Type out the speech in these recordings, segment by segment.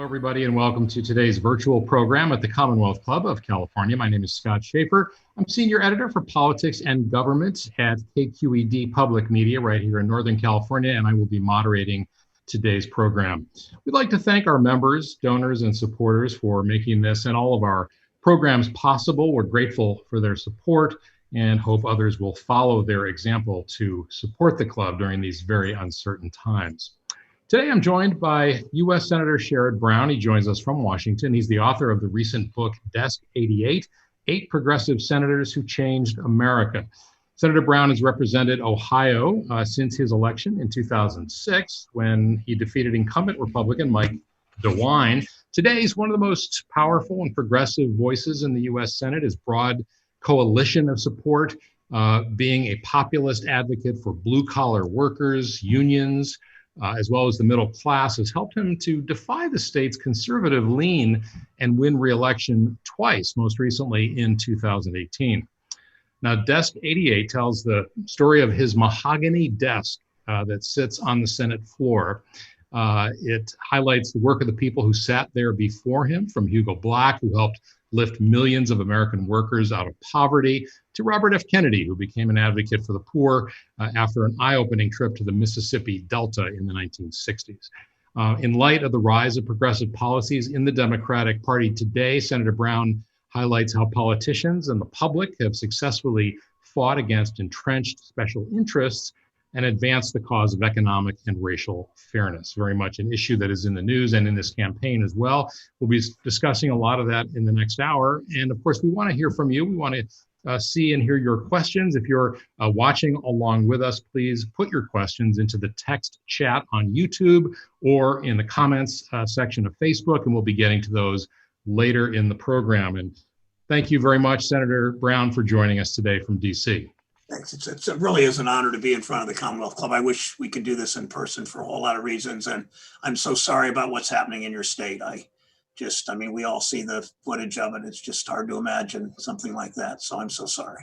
Hello, everybody, and welcome to today's virtual program at the Commonwealth Club of California. My name is Scott Schaefer. I'm Senior Editor for Politics and Government at KQED Public Media right here in Northern California, and I will be moderating today's program. We'd like to thank our members, donors, and supporters for making this and all of our programs possible. We're grateful for their support and hope others will follow their example to support the club during these very uncertain times. Today, I'm joined by U.S. Senator Sherrod Brown. He joins us from Washington. He's the author of the recent book, Desk 88, 8 Progressive Senators Who Changed America. Senator Brown has represented Ohio since his election in 2006, when he defeated incumbent Republican Mike DeWine. Today, he's one of the most powerful and progressive voices in the U.S. Senate. His broad coalition of support, being a populist advocate for blue-collar workers, unions, as well as the middle class, has helped him to defy the state's conservative lean and win re-election twice, most recently in 2018. Now, Desk 88 tells the story of his mahogany desk that sits on the Senate floor. It highlights the work of the people who sat there before him, from Hugo Black, who helped lift millions of American workers out of poverty, to Robert F. Kennedy, who became an advocate for the poor after an eye-opening trip to the Mississippi Delta in the 1960s. In light of the rise of progressive policies in the Democratic Party today, Senator Brown highlights how politicians and the public have successfully fought against entrenched special interests and advanced the cause of economic and racial fairness. Very much an issue that is in the news and in this campaign as well. We'll be discussing a lot of that in the next hour. And of course, we want to hear from you. We want to see and hear your questions. If you're watching along with us, please put your questions into the text chat on YouTube or in the comments section of Facebook, and we'll be getting to those later in the program. And thank you very much, Senator Brown, for joining us today from DC. Thanks. It really is an honor to be in front of the Commonwealth Club. I wish we could do this in person for a whole lot of reasons. And I'm so sorry about what's happening in your state. We all see the footage of it. It's just hard to imagine something like that. So I'm so sorry.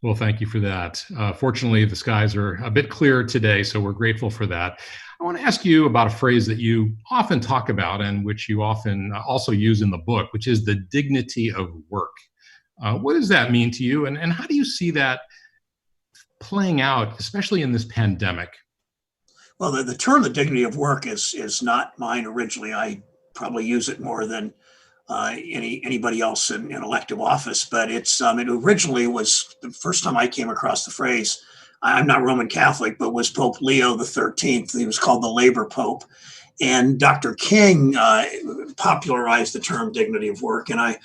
Well, thank you for that. Fortunately, the skies are a bit clearer today, so we're grateful for that. I want to ask you about a phrase that you often talk about and which you often also use in the book, which is the dignity of work. What does that mean to you, and how do you see that playing out, especially in this pandemic? Well, the term "the dignity of work" is not mine originally. I probably use it more than anybody else in elective office, but it originally was the first time I came across the phrase. I'm not Roman Catholic, but was Pope Leo the 13th. He was called the Labor Pope, and Dr. King popularized the term "dignity of work." And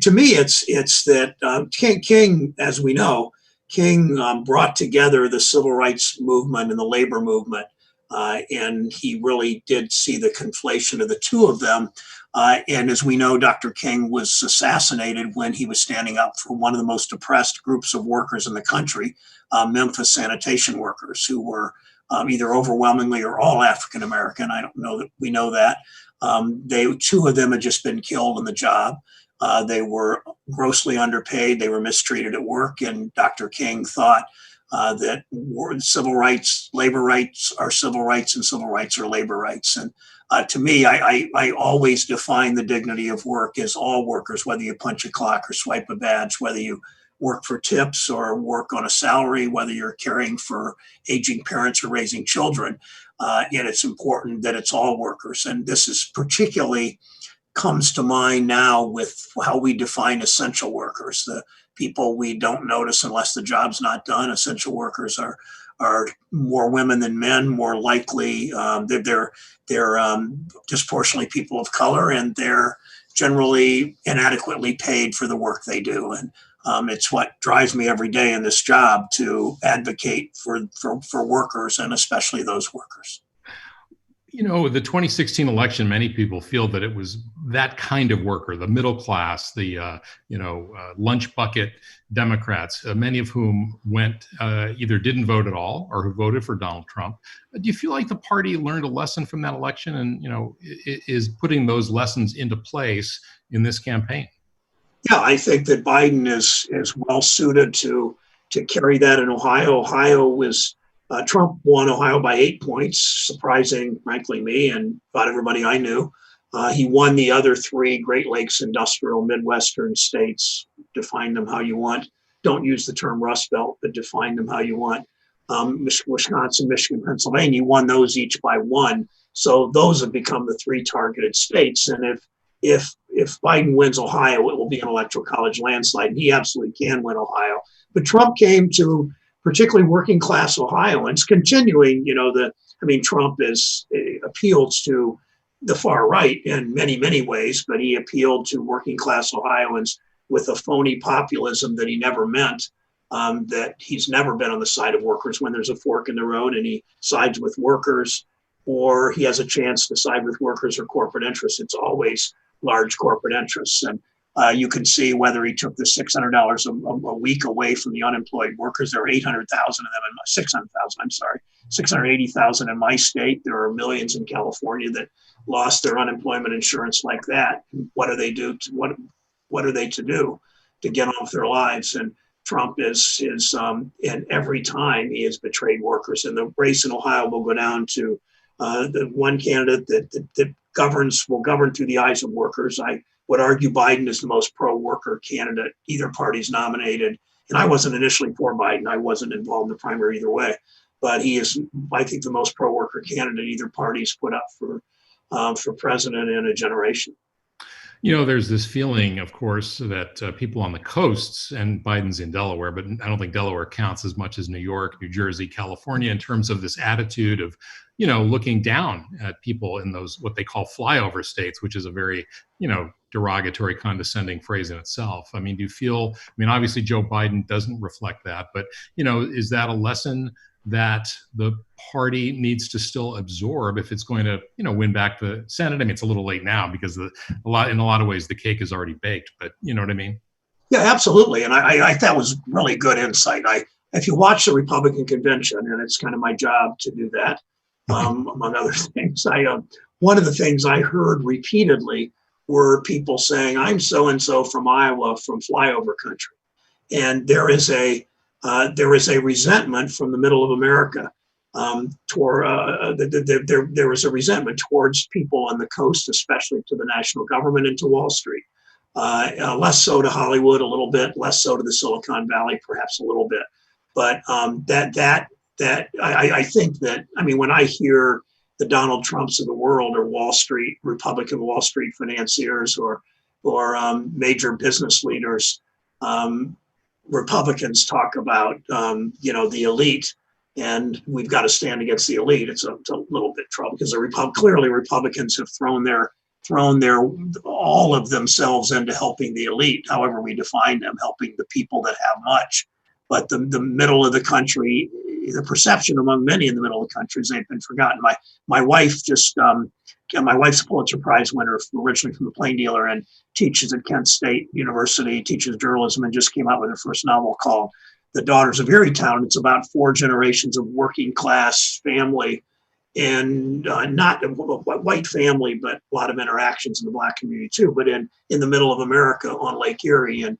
to me, it's that King, as we know, King brought together the civil rights movement and the labor movement, and he really did see the conflation of the two of them. And as we know, Dr. King was assassinated when he was standing up for one of the most oppressed groups of workers in the country, Memphis sanitation workers, who were either overwhelmingly or all African American. I don't know that we know that. Two of them had just been killed in the job. They were grossly underpaid. They were mistreated at work. And Dr. King thought that civil rights, labor rights are civil rights, and civil rights are labor rights. And to me, I always define the dignity of work as all workers, whether you punch a clock or swipe a badge, whether you work for tips or work on a salary, whether you're caring for aging parents or raising children. And it's important that it's all workers. And this is particularly comes to mind now with how we define essential workers, the people we don't notice unless the job's not done. Essential workers are more women than men, more likely they're disproportionately people of color, and they're generally inadequately paid for the work they do. And it's what drives me every day in this job to advocate for workers, and especially those workers. You know, the 2016 election, many people feel that it was that kind of worker, the middle class, the lunch bucket Democrats, many of whom either didn't vote at all or who voted for Donald Trump. Do you feel like the party learned a lesson from that election, and is putting those lessons into place in this campaign? Yeah, I think that Biden is well suited to carry that in Ohio. Trump won Ohio by 8 points, surprising, frankly, me and about everybody I knew. He won the other three Great Lakes industrial Midwestern states. Define them how you want. Don't use the term Rust Belt, but define them how you want. Wisconsin, Michigan, Pennsylvania, he won those each by one. So those have become the three targeted states. And if Biden wins Ohio, it will be an electoral college landslide. And he absolutely can win Ohio. But Trump came to particularly working class Ohio, and it's continuing. Trump appeals to the far right in many, many ways, but he appealed to working class Ohioans with a phony populism that he never meant, that he's never been on the side of workers when there's a fork in the road, and he sides with workers, or he has a chance to side with workers or corporate interests. It's always large corporate interests. And you can see whether he took the $600 a week away from the unemployed workers. There are 800,000 of them, 680,000 in my state. There are millions in California that lost their unemployment insurance like that. What do they do? What are they to do to get on with their lives? And Trump and every time he has betrayed workers. And the race in Ohio will go down to the one candidate that will govern through the eyes of workers. I would argue Biden is the most pro-worker candidate either party's nominated. And I wasn't initially for Biden. I wasn't involved in the primary either way. But he is, I think, the most pro-worker candidate either party's put up for president in a generation. There's this feeling, of course, that people on the coasts, and Biden's in Delaware, but I don't think Delaware counts as much as New York, New Jersey, California, in terms of this attitude of, looking down at people in those, what they call flyover states, which is a very, derogatory, condescending phrase in itself. I mean, do you feel, obviously Joe Biden doesn't reflect that, but, is that a lesson that the party needs to still absorb if it's going to, win back the Senate? It's a little late now because in a lot of ways the cake is already baked, but you know what I mean? Yeah, absolutely. And I that was really good insight. If you watch the Republican convention, and it's kind of my job to do that, among other things, one of the things I heard repeatedly were people saying, "I'm so and so from Iowa, from flyover country," and there is a resentment from the middle of America there is a resentment towards people on the coast, especially to the national government and to Wall Street. Less so to Hollywood a little bit, less so to the Silicon Valley perhaps a little bit. But I think that, when I hear the Donald Trumps of the world or Wall Street, Republican Wall Street financiers or major business leaders, Republicans talk about, the elite, and we've got to stand against the elite. It's a little bit trouble because clearly Republicans have thrown their all of themselves into helping the elite, however we define them, helping the people that have much. But the middle of the country, the perception among many in the middle of the country is they've been forgotten. My wife my wife's a Pulitzer Prize winner, originally from the Plain Dealer, and teaches at Kent State University, teaches journalism, and just came out with her first novel called The Daughters of Erie-Town. It's about 4 generations of working class family, and not a white family, but a lot of interactions in the Black community too, but in the middle of America on Lake Erie. And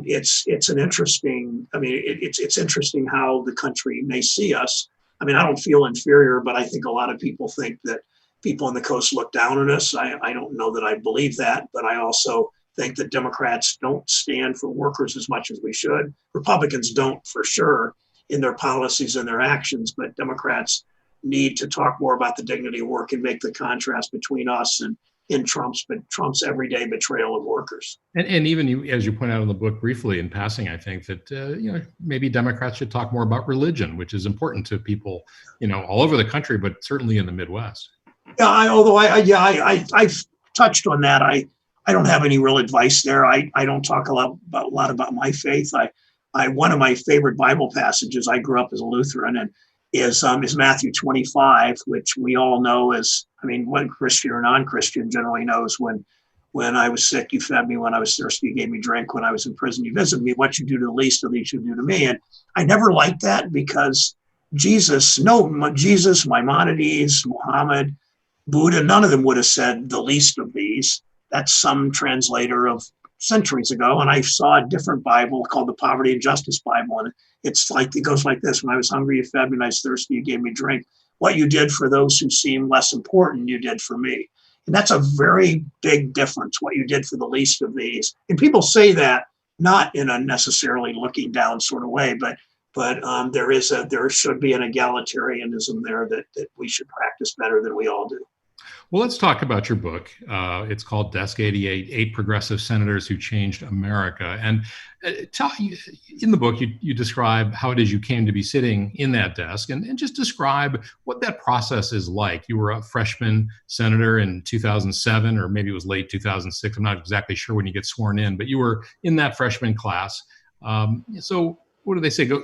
it's an interesting, it's interesting how the country may see us. I don't feel inferior, but I think a lot of people think that people on the coast look down on us. I don't know that I believe that, but I also think that Democrats don't stand for workers as much as we should. Republicans don't, for sure, in their policies and their actions, but Democrats need to talk more about the dignity of work and make the contrast between us and Trump's everyday betrayal of workers. And even you, as you point out in the book briefly in passing, I think that maybe Democrats should talk more about religion, which is important to people all over the country, but certainly in the Midwest. Yeah, I've touched on that. I don't have any real advice there. I don't talk a lot about my faith. One of my favorite Bible passages, I grew up as a Lutheran, and is Matthew 25, which we all know as, one Christian or non-Christian generally knows. When I was sick, you fed me. When I was thirsty, you gave me drink. When I was in prison, you visited me. What you do to the least of these, you do to me. And I never liked that because Jesus, Maimonides, Muhammad, Buddha, none of them would have said the least of these. That's some translator of centuries ago. And I saw a different Bible called the Poverty and Justice Bible. And it goes like this: when I was hungry, you fed me; when I was thirsty, you gave me drink. What you did for those who seem less important, you did for me. And that's a very big difference, what you did for the least of these. And people say that not in a necessarily looking down sort of way, but there should be an egalitarianism there that we should practice better than we all do. Well, let's talk about your book. It's called Desk 88, 8 Progressive Senators Who Changed America. And in the book, you describe how it is you came to be sitting in that desk, and just describe what that process is like. You were a freshman senator in 2007, or maybe it was late 2006. I'm not exactly sure when you get sworn in, but you were in that freshman class. So what do they say? Go,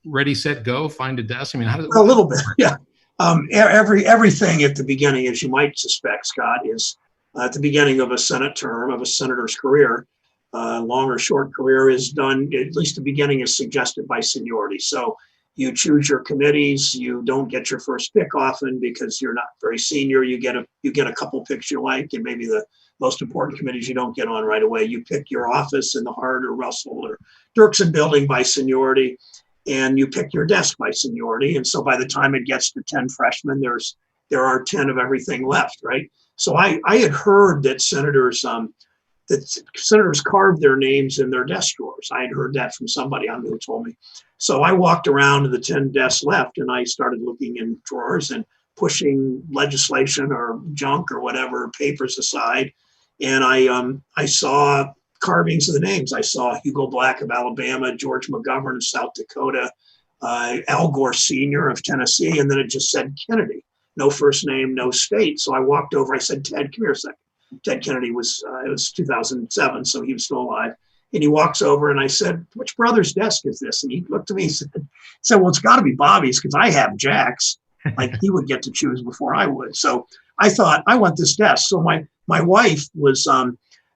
ready, set, go, find a desk? How does it work? A little bit, yeah. Everything at the beginning, as you might suspect, Scott, is at the beginning of a Senate term, of a senator's career, long or short career, is done, at least the beginning is suggested by seniority. So You choose your committees. You don't get your first pick often because you're not very senior. You get a couple picks you like, and maybe the most important committees you don't get on right away. You pick your office in the Hart or Russell or Dirksen building by seniority, and you pick your desk by seniority. And so by the time it gets to 10 freshmen, there are 10 of everything left, right? So I had heard that senators carved their names in their desk drawers. I had heard that from somebody I don't know who told me. So I walked around to the 10 desks left, and I started looking in drawers and pushing legislation or junk or whatever papers aside. And I saw carvings of the names. I saw Hugo Black of Alabama, George McGovern of South Dakota, Al Gore Sr. of Tennessee, and then it just said Kennedy. No first name, no state. So I walked over. I said, "Ted, come here a second." Ted Kennedy it was 2007, so he was still alive. And he walks over, and I said, "Which brother's desk is this?" And he looked at me and said, "Well, it's got to be Bobby's because I have Jack's. Like he would get to choose before I would." So I thought, I want this desk. So my wife was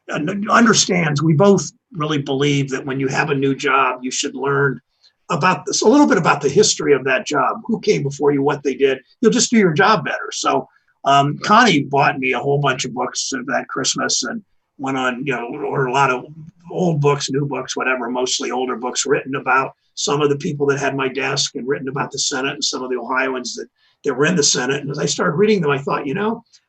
understands. We both really believe that when you have a new job, you should learn about this, a little bit about the history of that job, who came before you, what they did. You'll just do your job better. So Connie bought me a whole bunch of books that Christmas and went on, ordered a lot of old books, new books, whatever, mostly older books written about some of the people that had my desk and written about the Senate and some of the Ohioans that were in the Senate. And as I started reading them, I thought,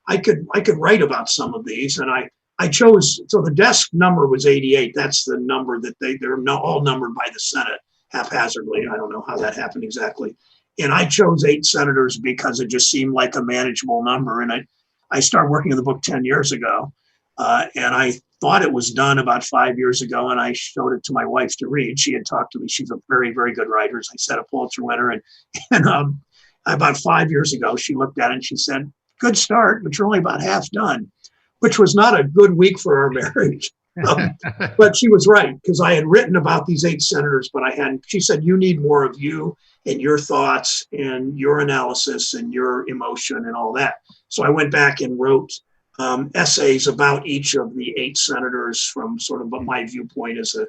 I could write about some of these. And I chose, so the desk number was 88. That's the number that they're all numbered by the Senate haphazardly. I don't know how that happened exactly. And I chose 8 senators because it just seemed like a manageable number. And I started working on the book 10 years ago. And I thought it was done about 5 years ago. And I showed it to my wife to read. She had talked to me. She's a very, very good writer. As I said, a Pulitzer winner. And about 5 years ago, she looked at it and she said, "Good start, but you're only about half done," which was not a good week for our marriage. But she was right, because I had written about these 8 senators, but I hadn't. She said, "You need more of you and your thoughts and your analysis and your emotion and all that." So I went back and wrote essays about each of the 8 senators from sort of my viewpoint as a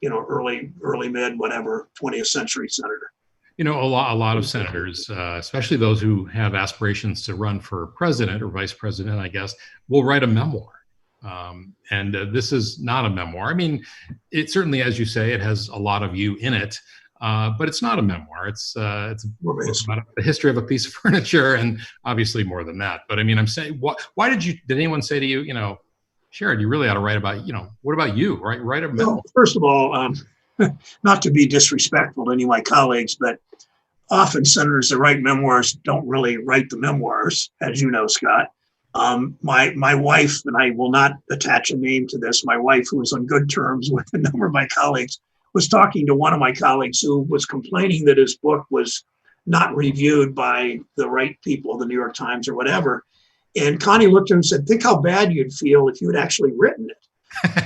early mid whatever 20th century senator. A lot of senators, especially those who have aspirations to run for president or vice president, I guess, will write a memoir. And this is not a memoir. I mean, it certainly, as you say, it has a lot of you in it, but it's not a memoir. It's about the history of a piece of furniture, and obviously more than that. But I mean, I'm saying, why did anyone say to you, Sherrod, you really ought to write about, what about you, right? Write a memoir. Well, first of all, not to be disrespectful to any of my colleagues, but often senators that write memoirs don't really write the memoirs, as you know, Scott. My wife, and I will not attach a name to this, my wife, who was on good terms with a number of my colleagues, was talking to one of my colleagues who was complaining that his book was not reviewed by the right people, the New York Times or whatever. And Connie looked at him and said, "Think how bad you'd feel if you had actually written it."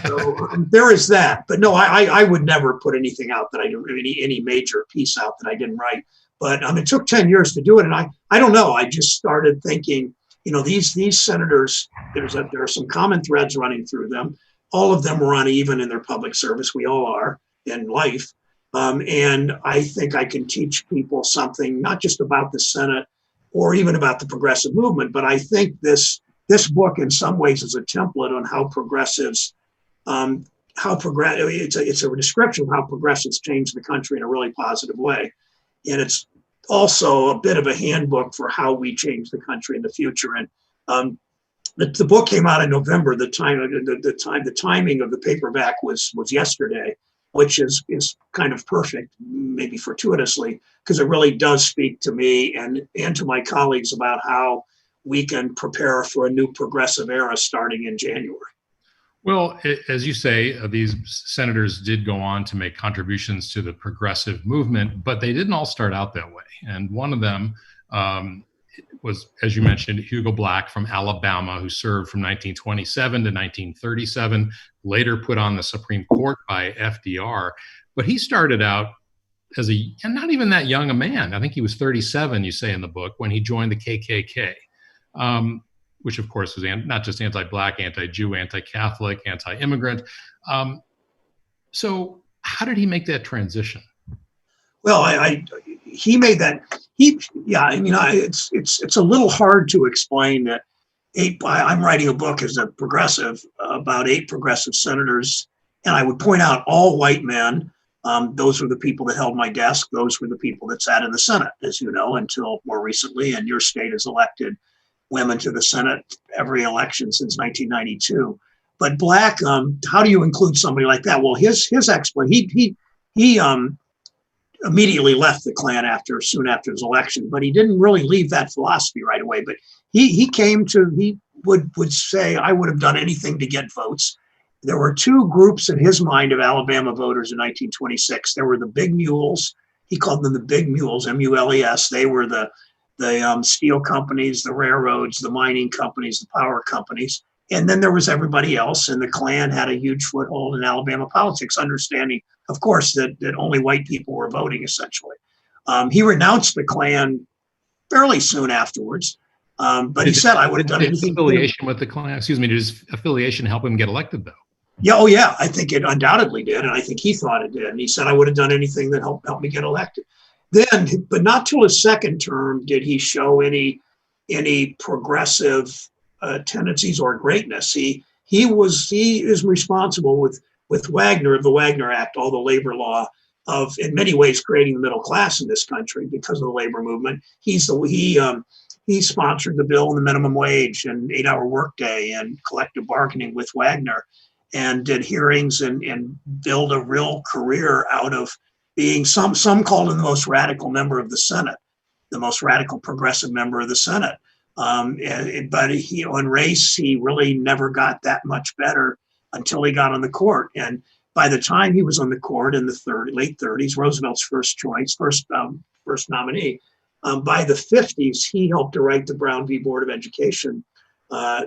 So there is that. But no, I would never put anything out that I didn't, any major piece out that I didn't write. But it took 10 years to do it. And I don't know, I just started thinking, these senators, there are some common threads running through them. All of them were uneven in their public service. We all are in life. And I think I can teach people something, not just about the Senate or even about the progressive movement, but I think this book in some ways is a template on how progressives, it's a description of how progressives change the country in a really positive way. And it's also a bit of a handbook for how we change the country in the future. And the book came out in November. The timing of the paperback was yesterday, which is kind of perfect, maybe fortuitously, because it really does speak to me and to my colleagues about how we can prepare for a new progressive era starting in January. Well, as you say, these senators did go on to make contributions to the progressive movement, but they didn't all start out that way. And one of them was, as you mentioned, Hugo Black from Alabama, who served from 1927 to 1937, later put on the Supreme Court by FDR. But he started out as not even that young a man. I think he was 37, you say in the book, when he joined the KKK. Which of course was not just anti-Black, anti-Jew, anti-Catholic, anti-immigrant. So how did he make that transition? Well, he made that, yeah, I mean, it's a little hard to explain that I'm writing a book as a progressive about 8 progressive senators, and I would point out all white men. Those were the people that held my desk. Those were the people that sat in the Senate, as you know, until more recently. And your state has elected women to the Senate every election since 1992. But Black, how do you include somebody like that? Well, his explanation, he immediately left the Klan soon after his election, but he didn't really leave that philosophy right away. But he would say, I would have done anything to get votes. There were 2 groups in his mind of Alabama voters in 1926. There were the big mules. He called them the big mules, M-U-L-E-S. They were the steel companies, the railroads, the mining companies, the power companies. And then there was everybody else. And the Klan had a huge foothold in Alabama politics, understanding, of course, that only white people were voting, essentially. He renounced the Klan fairly soon afterwards. But he said, I would have done anything. Affiliation with the Klan, excuse me, did his affiliation help him get elected, though? Yeah, oh yeah, I think it undoubtedly did. And I think he thought it did. And he said, I would have done anything that helped me get elected. Then, but not till his second term did he show any progressive tendencies or greatness. He is responsible with Wagner, the Wagner Act, all the labor law of, in many ways, creating the middle class in this country because of the labor movement. He sponsored the bill on the minimum wage and 8-hour workday and collective bargaining with Wagner, and did hearings and build a real career out of being some called him the most radical member of the Senate, the most radical progressive member of the Senate. But he, on race, he really never got that much better until he got on the court. And by the time he was on the court in the late 30s, Roosevelt's first nominee, by the 50s, he helped to write the Brown v. Board of Education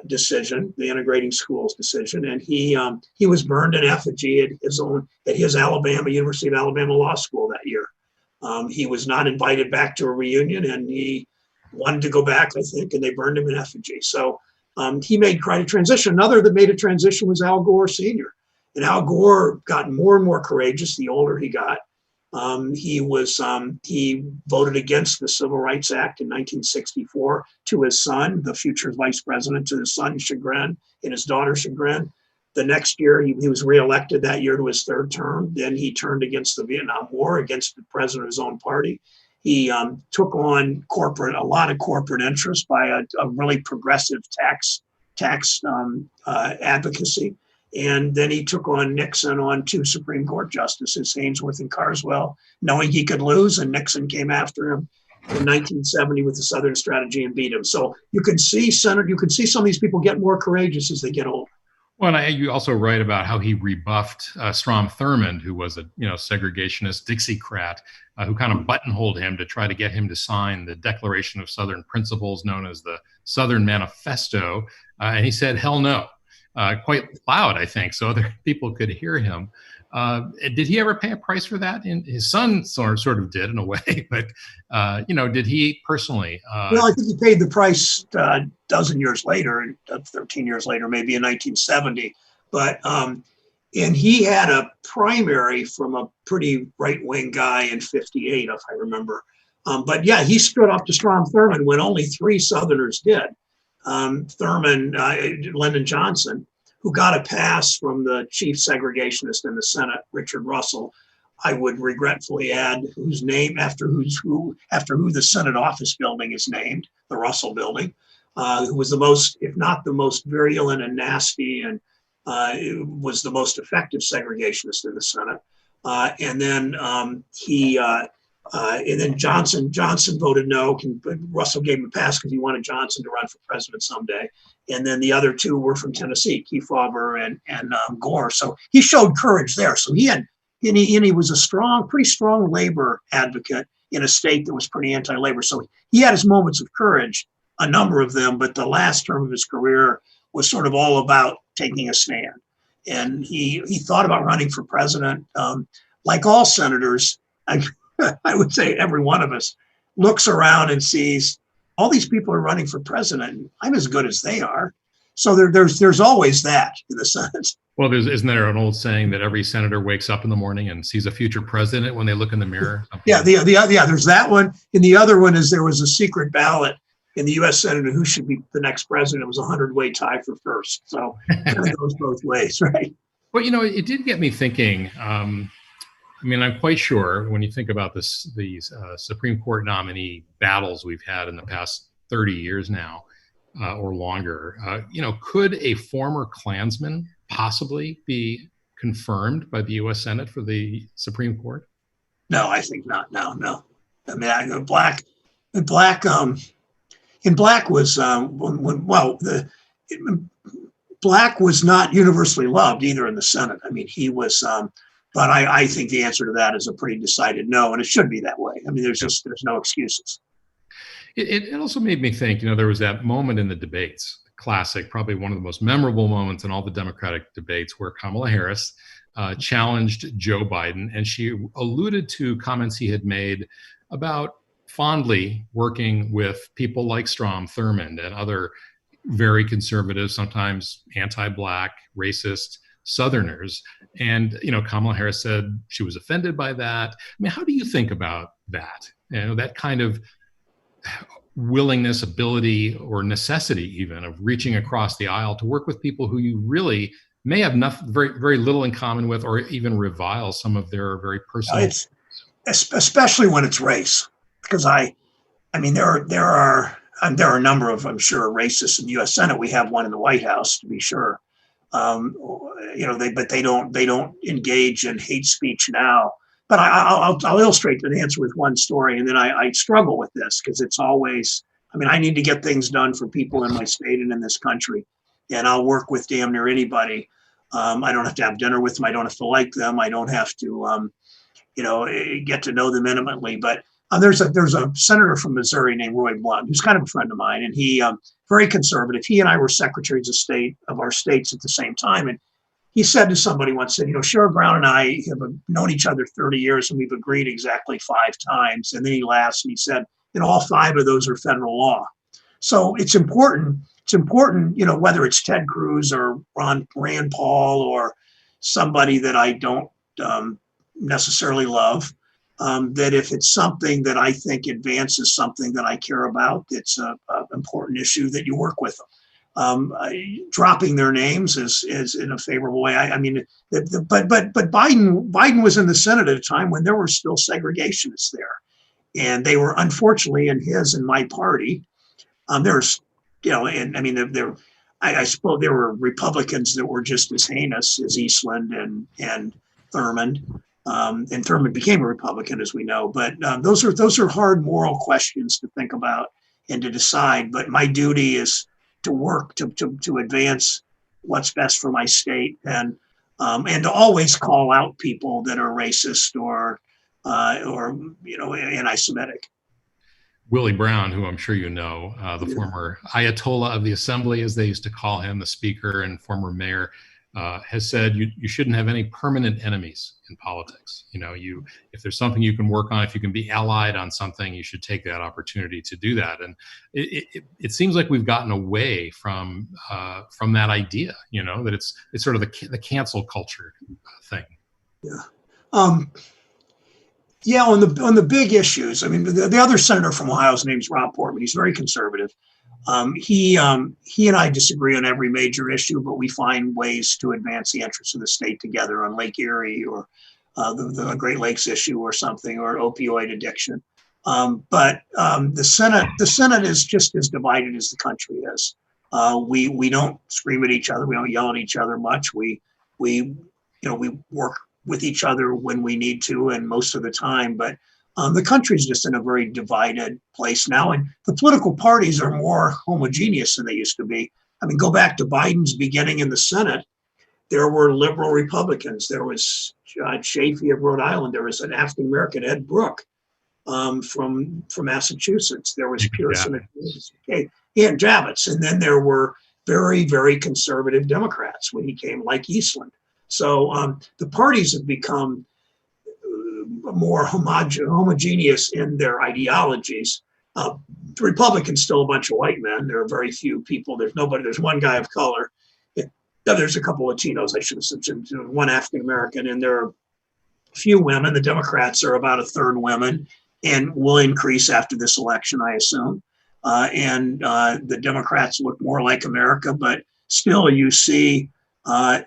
decision, the integrating schools decision, and he was burned in effigy at his University of Alabama Law School that year. He was not invited back to a reunion, and he wanted to go back, I think, and they burned him in effigy. So he made quite a transition. Another that made a transition was Al Gore Sr. And Al Gore got more and more courageous the older he got. He voted against the Civil Rights Act in 1964 to his son, the future vice president, to his son's chagrin and his daughter's chagrin. The next year, he was reelected that year to his 3rd term. Then he turned against the Vietnam War, against the president of his own party. He took on a lot of corporate interest by a really progressive tax advocacy. And then he took on Nixon on 2 Supreme Court justices, Haynsworth and Carswell, knowing he could lose, and Nixon came after him in 1970 with the Southern Strategy and beat him. So you can see some of these people get more courageous as they get older. Well, and you also write about how he rebuffed Strom Thurmond, who was a segregationist Dixiecrat, who kind of buttonholed him to try to get him to sign the Declaration of Southern Principles, known as the Southern Manifesto, and he said, "Hell no." Quite loud, I think, so other people could hear him. Did he ever pay a price for that? And his son sort of did in a way, but did he personally? Well, I think he paid the price a dozen years later, 13 years later, maybe in 1970. But and he had a primary from a pretty right-wing guy in '58, if I remember. But yeah, he stood up to Strom Thurmond when only 3 Southerners did. Thurmond, Lyndon Johnson, who got a pass from the chief segregationist in the Senate, Richard Russell, I would regretfully add, whose name after who the Senate office building is named, the Russell Building, who was the most, if not the most virulent and nasty, and was the most effective segregationist in the Senate. And then Johnson voted no. Russell gave him a pass because he wanted Johnson to run for president someday. And then the other 2 were from Tennessee, Kefauver and Gore. So he showed courage there. So he was a pretty strong labor advocate in a state that was pretty anti-labor. So he had his moments of courage, a number of them, but the last term of his career was sort of all about taking a stand. And he thought about running for president. Like all senators, I would say every one of us looks around and sees all these people are running for president. I'm as good as they are. So there's always that in the Senate. Well, isn't there an old saying that every senator wakes up in the morning and sees a future president when they look in the mirror? Yeah, yeah. There's that one, and the other one is there was a secret ballot in the U.S. Senate who should be the next president. It was a 100-way tie for first, so it kind of goes both ways, right? Well, it did get me thinking. I mean, I'm quite sure when you think about these Supreme Court nominee battles we've had in the past 30 years now, or longer, could a former Klansman possibly be confirmed by the U.S. Senate for the Supreme Court? No, I think not. No. I mean, I know Black was Black was not universally loved either in the Senate. I mean, he was, but I think the answer to that is a pretty decided no, and it should be that way. I mean, there's no excuses. It also made me think, there was that moment in the debates, classic, probably one of the most memorable moments in all the Democratic debates, where Kamala Harris challenged Joe Biden, and she alluded to comments he had made about fondly working with people like Strom Thurmond and other very conservative, sometimes anti-Black, racist Southerners. And, Kamala Harris said she was offended by that. I mean, how do you think about that? That kind of willingness, ability, or necessity even of reaching across the aisle to work with people who you really may have very, very little in common with, or even revile some of their very personal. It's especially when it's race, because I mean, there are a number of, I'm sure, racists in the U.S. Senate. We have one in the White House, to be sure. They don't engage in hate speech now. But I'll illustrate the answer with one story, and then I struggle with this because it's always. I mean, I need to get things done for people in my state and in this country, and I'll work with damn near anybody. I don't have to have dinner with them. I don't have to like them. I don't have to, get to know them intimately. But there's a senator from Missouri named Roy Blunt, who's kind of a friend of mine, and he very conservative. He and I were secretaries of state of our states at the same time, and he said to somebody once, Sherrod Brown and I have known each other 30 years, and we've agreed exactly 5 times. And then he laughs and he said, all 5 of those are federal law. So it's important. It's important, whether it's Ted Cruz or Rand Paul or somebody that I don't necessarily love, that if it's something that I think advances something that I care about, it's an important issue, that you work with them. Dropping their names is in a favorable way. But Biden was in the Senate at a time when there were still segregationists there, and they were unfortunately in his and my party. There's, I suppose there were Republicans that were just as heinous as Eastland and Thurmond. And Thurmond became a Republican, as we know. But those are hard moral questions to think about and to decide. But my duty is to work to advance what's best for my state, and to always call out people that are racist or anti-Semitic. Willie Brown, who I'm sure the former Ayatollah of the Assembly, as they used to call him, the Speaker and former mayor, has said you shouldn't have any permanent enemies in politics. If there's something you can work on, if you can be allied on something, you should take that opportunity to do that. And it seems like we've gotten away from that idea. That it's sort of the cancel culture thing. Yeah. Yeah, on the big issues. I mean, the other senator from Ohio's name is Rob Portman. He's very conservative. He and I disagree on every major issue, but we find ways to advance the interests of the state together on Lake Erie or the Great Lakes issue or something, or opioid addiction. But the Senate is just as divided as the country is. We don't scream at each other. We don't yell at each other much. We work with each other when we need to, and most of the time. But the country is just in a very divided place now, and the political parties are more homogeneous than they used to be. I mean, go back to Biden's beginning in the Senate. There were liberal Republicans. There was Judge Chafee of Rhode Island. There was an African American, Ed Brooke, from Massachusetts. There was Pearson and Javits, and then there were very, very conservative Democrats when he came, like Eastland. So the parties have become more homogeneous in their ideologies. The Republicans still a bunch of white men. There are very few people. There's one guy of color. there's a couple Latinos, I should have said, one African American, and there are a few women. The Democrats are about a third women and will increase after this election, I assume. The Democrats look more like America, but still you see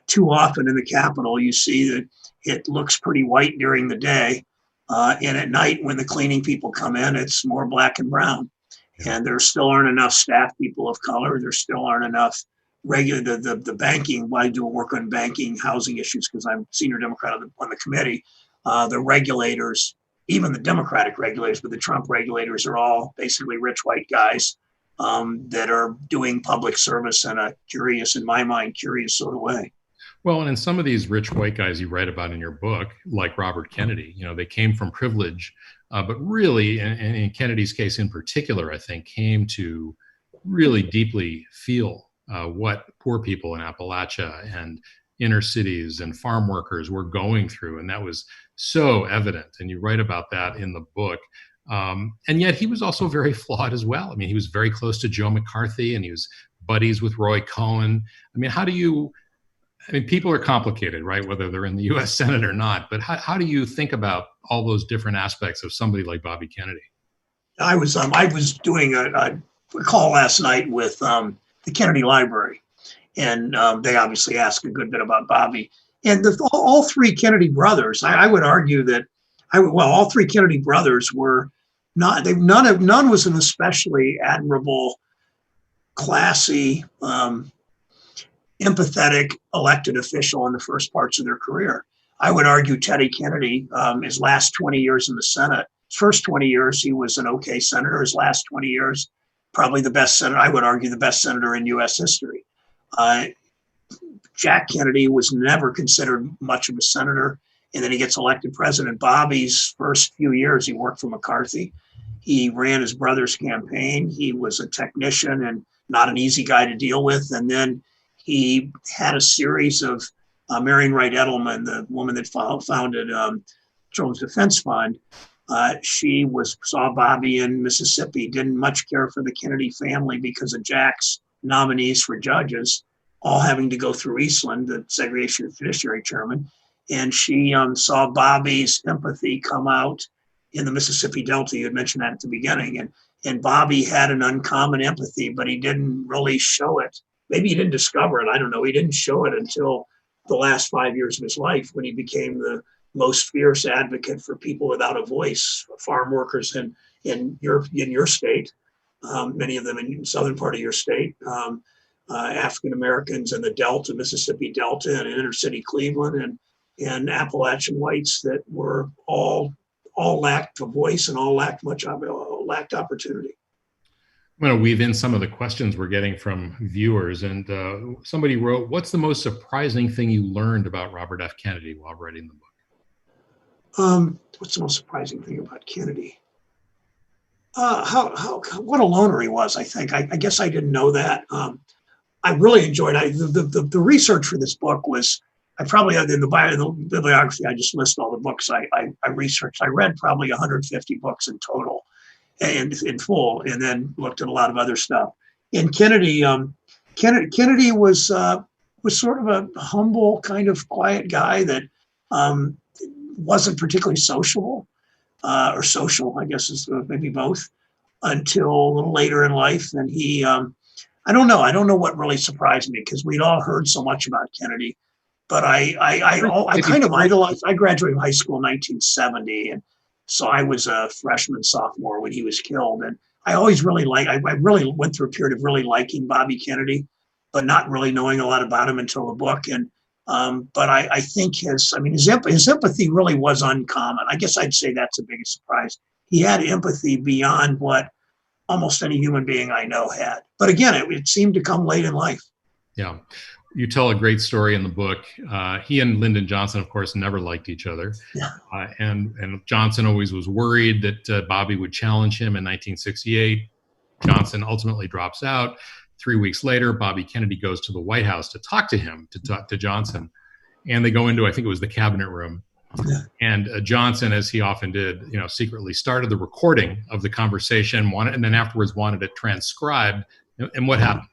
too often in the Capitol, you see that it looks pretty white during the day. And at night, when the cleaning people come in, it's more black and brown. And there still aren't enough staff people of color. There still aren't enough the banking. I do work on banking, housing issues because I'm senior Democrat on the committee. The regulators, even the Democratic regulators, but the Trump regulators are all basically rich white guys that are doing public service in a curious, in my mind, curious sort of way. Well, and in some of these rich white guys you write about in your book, like Robert Kennedy, they came from privilege, but really, and in Kennedy's case in particular, I think, came to really deeply feel what poor people in Appalachia and inner cities and farm workers were going through. And that was so evident. And you write about that in the book. And yet he was also very flawed as well. I mean, he was very close to Joe McCarthy and he was buddies with Roy Cohn. I mean, people are complicated, right? Whether they're in the U.S. Senate or not. But how do you think about all those different aspects of somebody like Bobby Kennedy? I was doing a call last night with the Kennedy Library, and they obviously asked a good bit about Bobby. And all three Kennedy brothers, I would argue that all three Kennedy brothers were not. None was an especially admirable, classy, empathetic elected official in the first parts of their career. I would argue Teddy Kennedy, his last 20 years in the Senate, his first 20 years, he was an okay senator. His last 20 years, probably the best senator, I would argue the best senator in U.S. history. Jack Kennedy was never considered much of a senator, and then he gets elected president. Bobby's first few years, he worked for McCarthy. He ran his brother's campaign. He was a technician and not an easy guy to deal with. And then he had a series of Marian Wright Edelman, the woman that founded Children's Defense Fund. She saw Bobby in Mississippi, didn't much care for the Kennedy family because of Jack's nominees for judges, all having to go through Eastland, the segregation and fiduciary chairman. And she saw Bobby's empathy come out in the Mississippi Delta. You had mentioned that at the beginning. And Bobby had an uncommon empathy, but he didn't really show it. Maybe he didn't discover it. I don't know. He didn't show it until the last 5 years of his life when he became the most fierce advocate for people without a voice, farm workers in your state, many of them in the southern part of your state, African Americans in the Delta, Mississippi Delta, and inner city Cleveland, and Appalachian whites that were all lacked a voice and all lacked opportunity. I'm going to weave in some of the questions we're getting from viewers. And somebody wrote, what's the most surprising thing you learned about Robert F. Kennedy while writing the book? What's the most surprising thing about Kennedy? What a loner he was, I think. I guess I didn't know that. I really enjoyed the research for this book was, I probably had in the bibliography, I just list all the books I researched. I read probably 150 books in total and in full, and then looked at a lot of other stuff. And Kennedy was sort of a humble, kind of quiet guy that wasn't particularly sociable or social, I guess is maybe both, until a little later in life. And he, I don't know what really surprised me because we'd all heard so much about Kennedy, but I kind of idolized. I graduated high school in 1970, and so I was a freshman, sophomore when he was killed. And I always really I really went through a period of really liking Bobby Kennedy, but not really knowing a lot about him until the book. And but I think his empathy really was uncommon. I guess I'd say that's the biggest surprise. He had empathy beyond what almost any human being I know had. But again, it seemed to come late in life. Yeah. You tell a great story in the book. He and Lyndon Johnson, of course, never liked each other. Yeah. And Johnson always was worried that Bobby would challenge him in 1968. Johnson ultimately drops out. 3 weeks later, Bobby Kennedy goes to the White House to talk to him, to talk to Johnson. And they go into, I think it was the cabinet room. Yeah. And Johnson, as he often did, secretly started the recording of the conversation, and then afterwards wanted it transcribed. And what happened?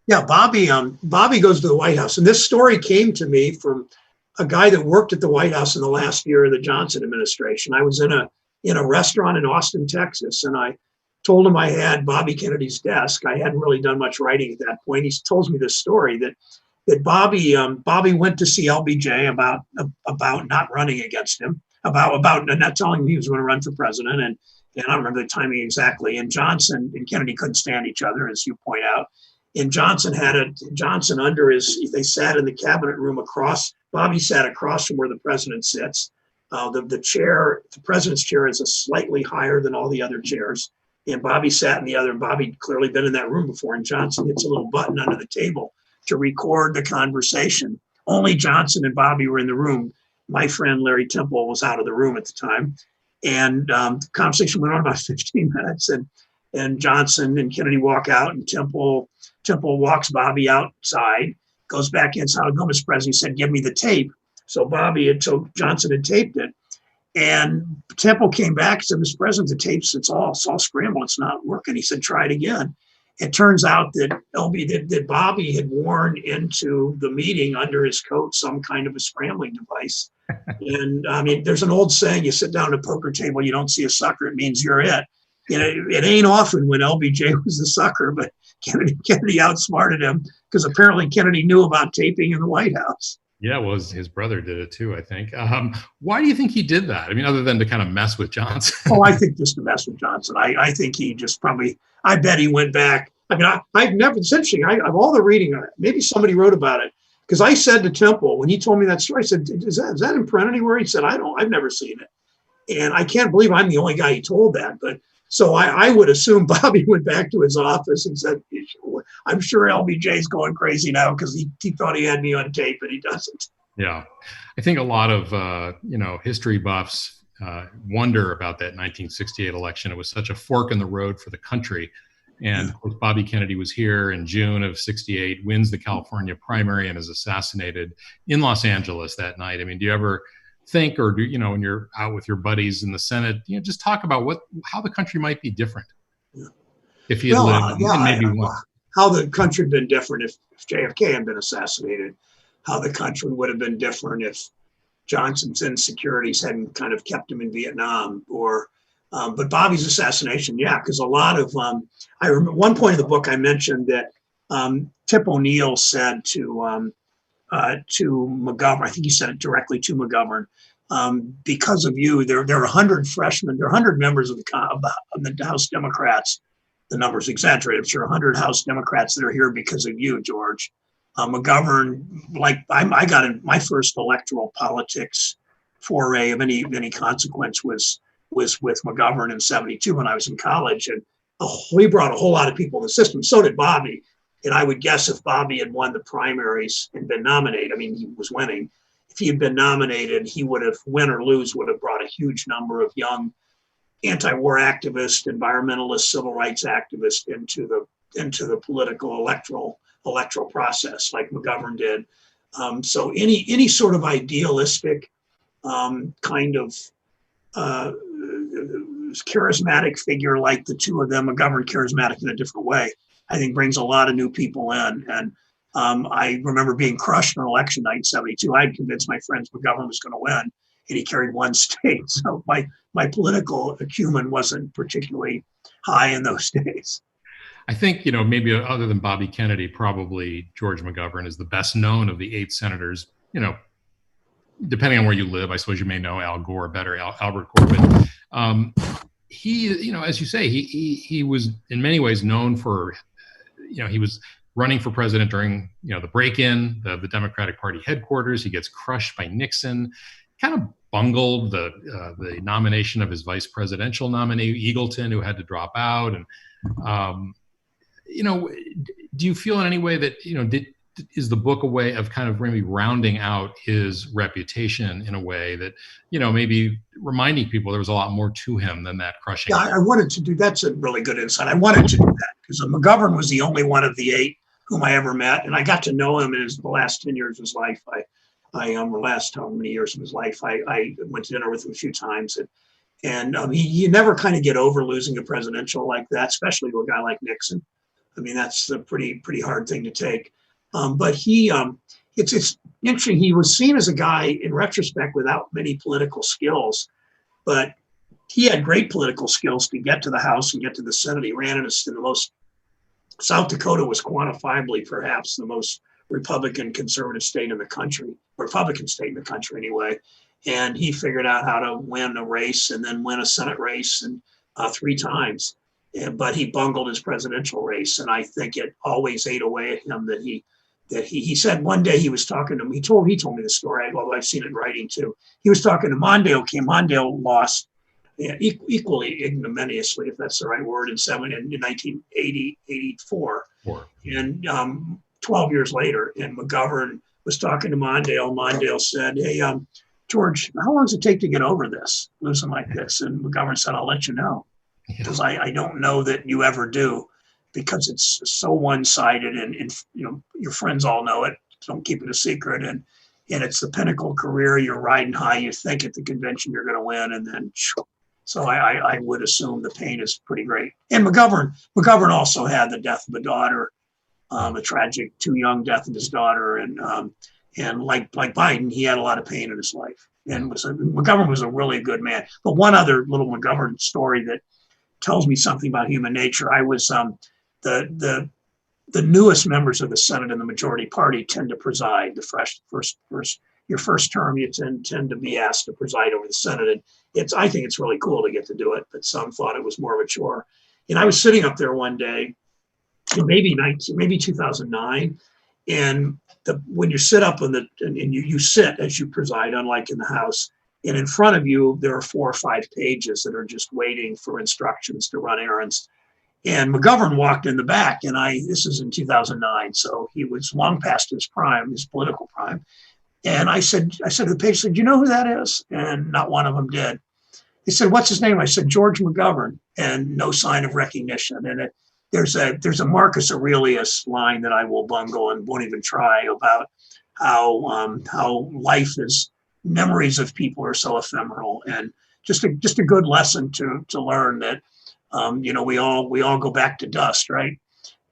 Yeah, Bobby goes to the White House, and this story came to me from a guy that worked at the White House in the last year of the Johnson administration. I was in a restaurant in Austin, Texas, and I told him I had Bobby Kennedy's desk. I hadn't really done much writing at that point. He tells me this story that Bobby went to see LBJ about not running against him, about not telling him he was going to run for president, and I don't remember the timing exactly. And Johnson and Kennedy couldn't stand each other, as you point out. And Johnson under his. They sat in the cabinet room across. Bobby sat across from where the president sits. The president's chair is a slightly higher than all the other chairs. And Bobby sat in the other. And Bobby clearly been in that room before. And Johnson hits a little button under the table to record the conversation. Only Johnson and Bobby were in the room. My friend Larry Temple was out of the room at the time. And the conversation went on about 15 minutes. And Johnson and Kennedy walk out, and Temple walks Bobby outside, goes back in. So Mr. President, he said, "Give me the tape." So Johnson had taped it. And Temple came back and said, "Mr. President, the tapes, it's all scrambled. It's not working." He said, "Try it again." It turns out that Bobby had worn into the meeting under his coat some kind of a scrambling device. And I mean, there's an old saying: you sit down at a poker table, you don't see a sucker, it means you're it. You know, it ain't often when LBJ was the sucker, but Kennedy outsmarted him because apparently Kennedy knew about taping in the White House. Yeah, well, his brother did it too, I think. Why do you think he did that? I mean, other than to kind of mess with Johnson. Oh, I think just to mess with Johnson. I think he just probably, I bet he went back. I mean, I've never, it's interesting. Of all the reading on it, maybe somebody wrote about it. Because I said to Temple, when he told me that story, I said, is that in print anywhere? He said, I've never seen it. And I can't believe I'm the only guy he told that. But so I would assume Bobby went back to his office and said, "I'm sure LBJ's going crazy now because he thought he had me on tape and he doesn't." Yeah, I think a lot of history buffs wonder about that 1968 election. It was such a fork in the road for the country. And of course, Bobby Kennedy was here in June of '68, wins the California primary, and is assassinated in Los Angeles that night. I mean, do you ever think, or do when you're out with your buddies in the Senate, just talk about how the country might be different if he had lived? How the country had been different if JFK had been assassinated. How the country would have been different if Johnson's insecurities hadn't kind of kept him in Vietnam, but Bobby's assassination, yeah, because a lot of I remember one point in the book I mentioned that Tip O'Neill said to McGovern, I think he said it directly to McGovern, because of you, there are 100 freshmen, there are 100 members of the House Democrats. The number's exaggerated, but there are 100 House Democrats that are here because of you, George. McGovern, I got in my first electoral politics foray of any consequence was with McGovern in '72 when I was in college, and we brought a whole lot of people in the system. So did Bobby, and I would guess if Bobby had won the primaries and been nominated, I mean, he was winning. If he had been nominated, he would have, win or lose, would have brought a huge number of young anti-war activists, environmentalists, civil rights activists into the political electoral process, like McGovern did. So any sort of idealistic kind of charismatic figure like the two of them, McGovern charismatic in a different way, I think brings a lot of new people in. And I remember being crushed on election night in '72. I had convinced my friends McGovern was going to win, and he carried one state. So my political acumen wasn't particularly high in those days. I think, maybe other than Bobby Kennedy, probably George McGovern is the best known of the 8 senators. Depending on where you live, I suppose you may know Al Gore better, Albert Corbett. He, as you say, he was in many ways known for, he was running for president during, the break-in of the Democratic Party headquarters. He gets crushed by Nixon, kind of bungled the nomination of his vice presidential nominee, Eagleton, who had to drop out. And, do you feel in any way that, is the book a way of kind of maybe rounding out his reputation in a way that, maybe reminding people there was a lot more to him than that crushing? Yeah, I wanted to do, that's a really good insight. I wanted to do that because McGovern was the only one of the 8 whom I ever met. And I got to know him in the last 10 years of his life. The last how many years of his life, I went to dinner with him a few times. And you never kind of get over losing a presidential like that, especially to a guy like Nixon. I mean, that's a pretty hard thing to take. But it's interesting. He was seen as a guy in retrospect without many political skills, but he had great political skills to get to the House and get to the Senate. He ran in the most, South Dakota was quantifiably perhaps the most Republican conservative state in the country, Republican state in the country anyway. And he figured out how to win a race and then win a Senate race and 3 times. But he bungled his presidential race. And I think it always ate away at him that he said one day he was talking to me. He told me the story, although I've seen it in writing too. He was talking to Mondale. Mondale lost equally ignominiously, if that's the right word, in 1980, 84. And 12 years later, and McGovern was talking to Mondale. Mondale said, "Hey, George, how long does it take to get over this, losing like this?" And McGovern said, "I'll let you know, because I don't know that you ever do, because it's so one-sided, and your friends all know it. Don't keep it a secret, and it's the pinnacle career. You're riding high. You think at the convention you're going to win, and then." So I would assume the pain is pretty great. And McGovern also had the death of a daughter, a tragic, too young death of his daughter, and like Biden, he had a lot of pain in his life. And McGovern was a really good man. But one other little McGovern story that tells me something about human nature. I was the newest members of the Senate and the majority party tend to preside. Your first term, you tend to be asked to preside over the Senate. And I think it's really cool to get to do it, but some thought it was more of a chore. And I was sitting up there one day, maybe 2009, and when you sit up and you sit as you preside, unlike in the House, and in front of you there are 4 or 5 pages that are just waiting for instructions to run errands. And McGovern walked in the back, and this is in 2009, so he was long past his prime, his political prime. And I said to the page, "Do you know who that is?" And not one of them did. He said, "What's his name?" I said, "George McGovern," and no sign of recognition. And there's a Marcus Aurelius line that I will bungle and won't even try, about how life is, memories of people are so ephemeral, and just a good lesson to learn that we all go back to dust, right?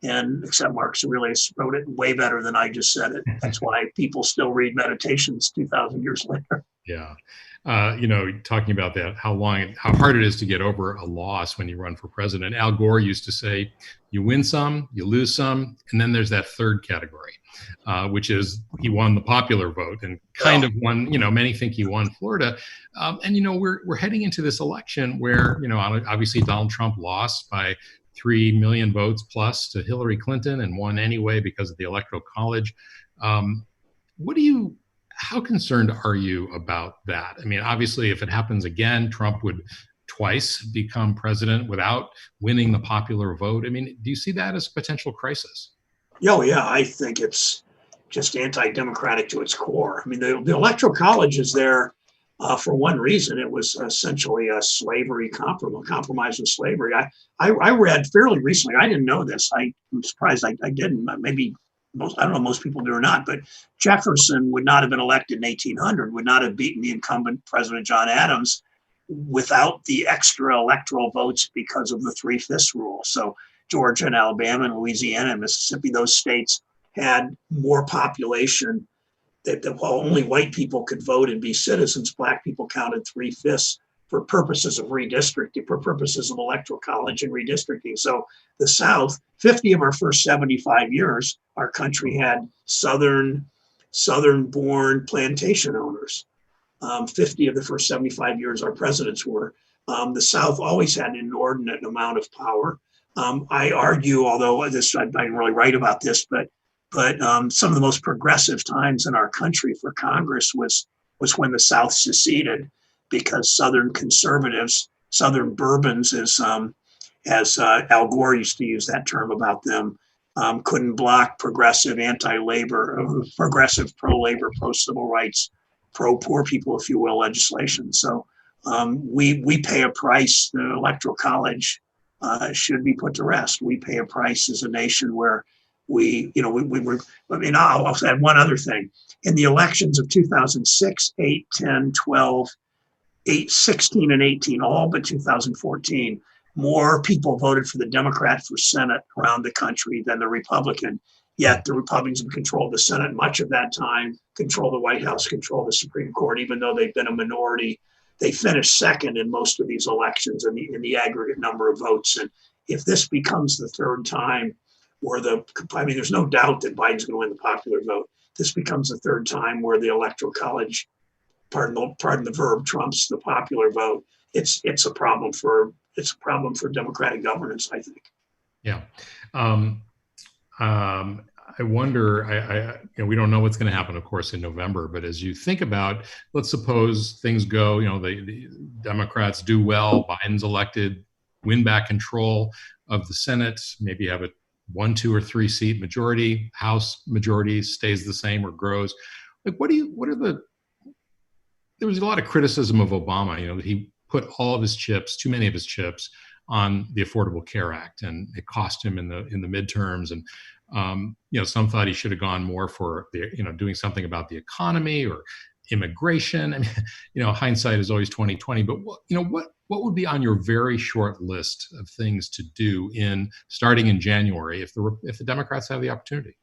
And except Marcus Aurelius wrote it way better than I just said it. That's why people still read Meditations 2,000 years later. Yeah. Talking about that, how hard it is to get over a loss when you run for president. Al Gore used to say, you win some, you lose some, and then there's that third category, which is he won the popular vote and kind of won, many think he won Florida. We're heading into this election where, obviously Donald Trump lost by 3 million votes plus to Hillary Clinton and won anyway because of the Electoral College. How concerned are you about that? I mean, obviously, if it happens again, Trump would twice become president without winning the popular vote. I mean, do you see that as a potential crisis? Oh, yeah, I think it's just anti-democratic to its core. I mean, the Electoral College is there for one reason. It was essentially a slavery compromise with slavery. I read fairly recently, I didn't know this. I'm surprised I didn't. Maybe I don't know, most people do or not, but Jefferson would not have been elected in 1800, would not have beaten the incumbent President John Adams without the extra electoral votes because of the 3/5 rule. So Georgia and Alabama and Louisiana and Mississippi, those states had more population that while only white people could vote and be citizens, black people counted 3/5 for purposes of redistricting, for purposes of Electoral College and redistricting. So the South, 50 of our first 75 years, our country had Southern-born plantation owners. 50 of the first 75 years, our presidents were. The South always had an inordinate amount of power. I argue, although I didn't really write about this, but some of the most progressive times in our country for Congress was when the South seceded, because Southern conservatives, Southern Bourbons, as Al Gore used to use that term about them, couldn't block progressive anti-labor, progressive pro-labor, pro-civil rights, pro-poor people, if you will, legislation. So we pay a price. The Electoral College should be put to rest. We pay a price as a nation where I'll add one other thing. In the elections of 2006, 8, 10, 12, 16 and 18, all but 2014, more people voted for the Democrat for Senate around the country than the Republican. Yet the Republicans have controlled the Senate much of that time, control the White House, control the Supreme Court, even though they've been a minority. They finished second in most of these elections in the aggregate number of votes. And if this becomes the third time where there's no doubt that Biden's going to win the popular vote. This becomes the third time where the Electoral College, pardon the verb, trumps the popular vote. It's a problem for democratic governance, I think. Yeah. I wonder, we don't know what's going to happen, of course, in November, but as you think about, let's suppose things go, the Democrats do well, Biden's elected, win back control of the Senate, maybe have a 1, 2, or 3 seat majority, House majority stays the same or grows. Like, there was a lot of criticism of Obama, that he put all of his chips, too many of his chips, on the Affordable Care Act, and it cost him in the midterms. And some thought he should have gone more for doing something about the economy or immigration. I mean, hindsight is always 20/20. But what would be on your very short list of things to do starting in January if the Democrats have the opportunity?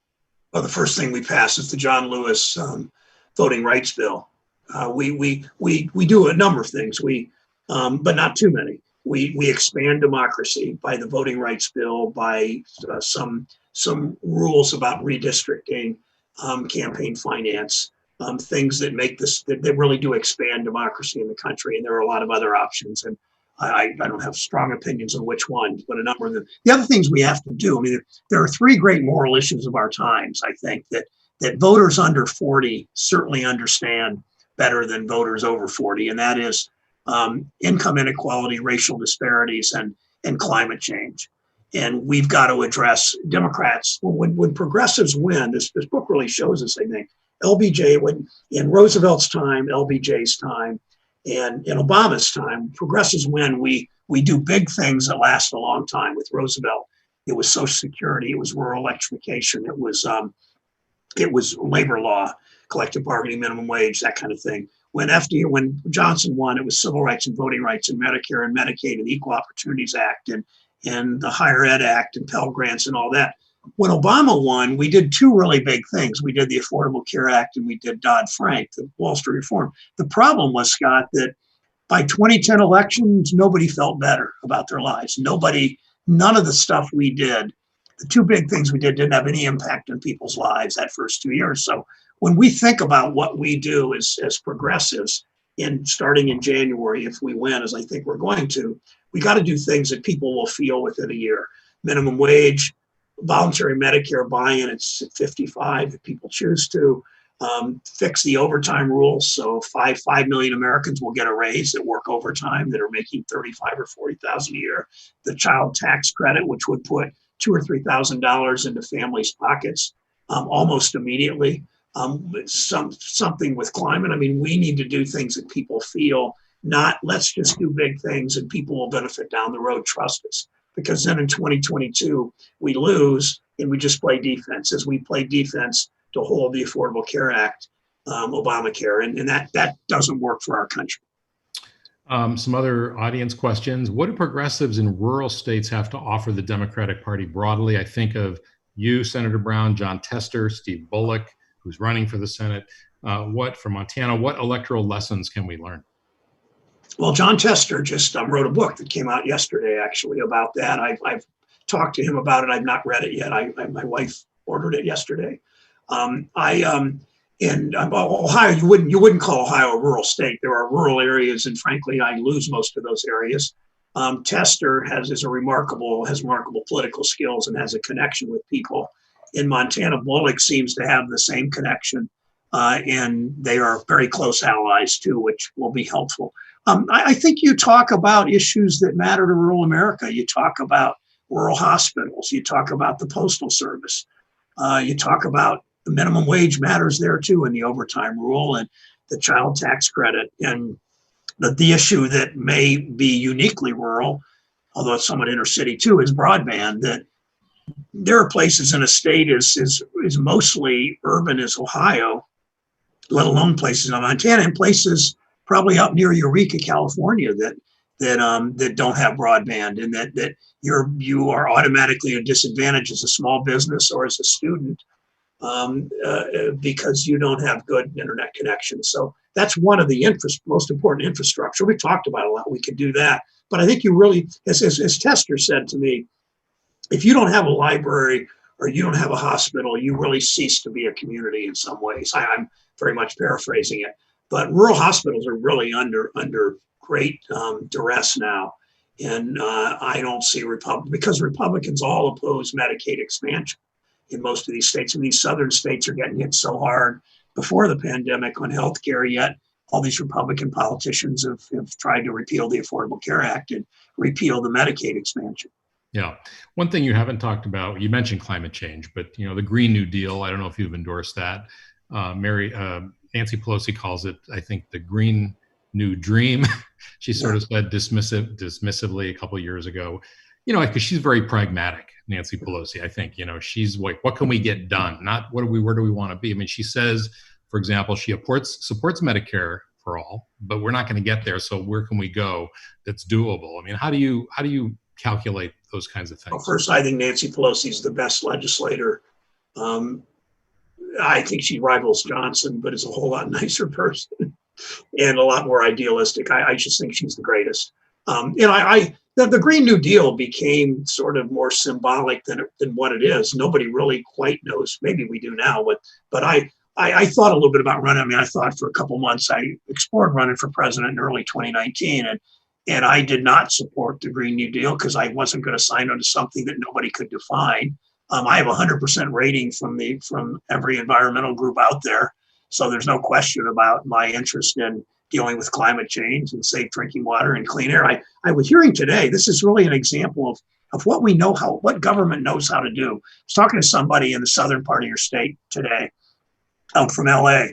Well, the first thing we pass is the John Lewis voting rights bill. We do a number of things. But not too many. We expand democracy by the voting rights bill, by some rules about redistricting, campaign finance, things that make this, that really do expand democracy in the country. And there are a lot of other options. And I don't have strong opinions on which ones, but a number of them. The other things we have to do, there are 3 great moral issues of our times, I think, that voters under 40 certainly understand better than voters over 40. And that is income inequality, racial disparities, and climate change. And we've got to address Democrats. When progressives win, this book really shows us, I think, in Roosevelt's time, LBJ's time, and in Obama's time, progressives win, we do big things that last a long time. With Roosevelt, it was Social Security, it was rural electrification, it was labor law, collective bargaining, minimum wage, that kind of thing. When Johnson won, it was civil rights and voting rights and Medicare and Medicaid and Equal Opportunities Act and the Higher Ed Act and Pell Grants and all that. When Obama won, we did 2 really big things. We did the Affordable Care Act and we did Dodd-Frank, the Wall Street reform. The problem was, Scott, that by 2010 elections, nobody felt better about their lives. None of the stuff we did, the 2 big things we didn't have any impact on people's lives that first 2 years. So when we think about what we do as progressives starting in January, if we win, as I think we're going to, we got to do things that people will feel within a year. Minimum wage, voluntary Medicare buy-in at 55 if people choose to, fix the overtime rules. So 5 million Americans will get a raise that work overtime that are making $35,000 or $40,000 a year. The child tax credit, which would put $2,000 or $3,000 into families' pockets almost immediately. Something with climate. We need to do things that people feel, not let's just do big things and people will benefit down the road. Trust us. Because then in 2022, we lose and we just play defense as we play defense to hold the Affordable Care Act, Obamacare. And that doesn't work for our country. Some other audience questions. What do progressives in rural states have to offer the Democratic Party broadly? I think of you, Senator Brown, Jon Tester, Steve Bullock, who's running for the Senate. From Montana, what electoral lessons can we learn? Well, Jon Tester just wrote a book that came out yesterday, actually, about that. I've talked to him about it. I've not read it yet. My wife ordered it yesterday. In Ohio, you wouldn't call Ohio a rural state. There are rural areas, and frankly, I lose most of those areas. Tester has remarkable political skills and has a connection with people. In Montana, Bullock seems to have the same connection, and they are very close allies too, which will be helpful. I think you talk about issues that matter to rural America. You talk about rural hospitals. You talk about the Postal Service. You talk about the minimum wage matters there too, and the overtime rule and the child tax credit. And the issue that may be uniquely rural, although it's somewhat inner city too, is broadband. That there are places in a state is mostly urban as Ohio, let alone places in Montana, and places probably up near Eureka, California, that that don't have broadband, and that you are automatically at a disadvantage as a small business or as a student because you don't have good internet connections. So that's one of the most important infrastructure. We talked about a lot. We could do that, but I think you really, as Tester said to me, if you don't have a library or you don't have a hospital, you really cease to be a community in some ways. I'm very much paraphrasing it, but rural hospitals are really under great duress now. And I don't see because Republicans all oppose Medicaid expansion in most of these states. And these southern states are getting hit so hard before the pandemic on healthcare, yet all these Republican politicians have tried to repeal the Affordable Care Act and repeal the Medicaid expansion. Yeah. One thing you haven't talked about, you mentioned climate change, but the Green New Deal, I don't know if you've endorsed that. Nancy Pelosi calls it, I think, the Green New Dream. She sort of said dismissively a couple of years ago, because she's very pragmatic, Nancy Pelosi. I think, she's like, what can we get done? Not where do we want to be? I mean, she says, for example, she supports Medicare for all, but we're not going to get there. So where can we go that's doable? I mean, how do you calculate those kinds of things? Well, first, I think Nancy Pelosi is the best legislator. I think she rivals Johnson, but is a whole lot nicer person and a lot more idealistic. I just think she's the greatest. The Green New Deal became sort of more symbolic than what it is. Nobody really quite knows. Maybe we do now, but I thought a little bit about running. I mean, I thought for a couple months. I explored running for president in early 2019, and I did not support the Green New Deal because I wasn't going to sign on to something that nobody could define. I have 100% rating from every environmental group out there. So there's no question about my interest in dealing with climate change and safe drinking water and clean air. I was hearing today, this is really an example of what we know, what government knows how to do. I was talking to somebody in the southern part of your state today, from LA,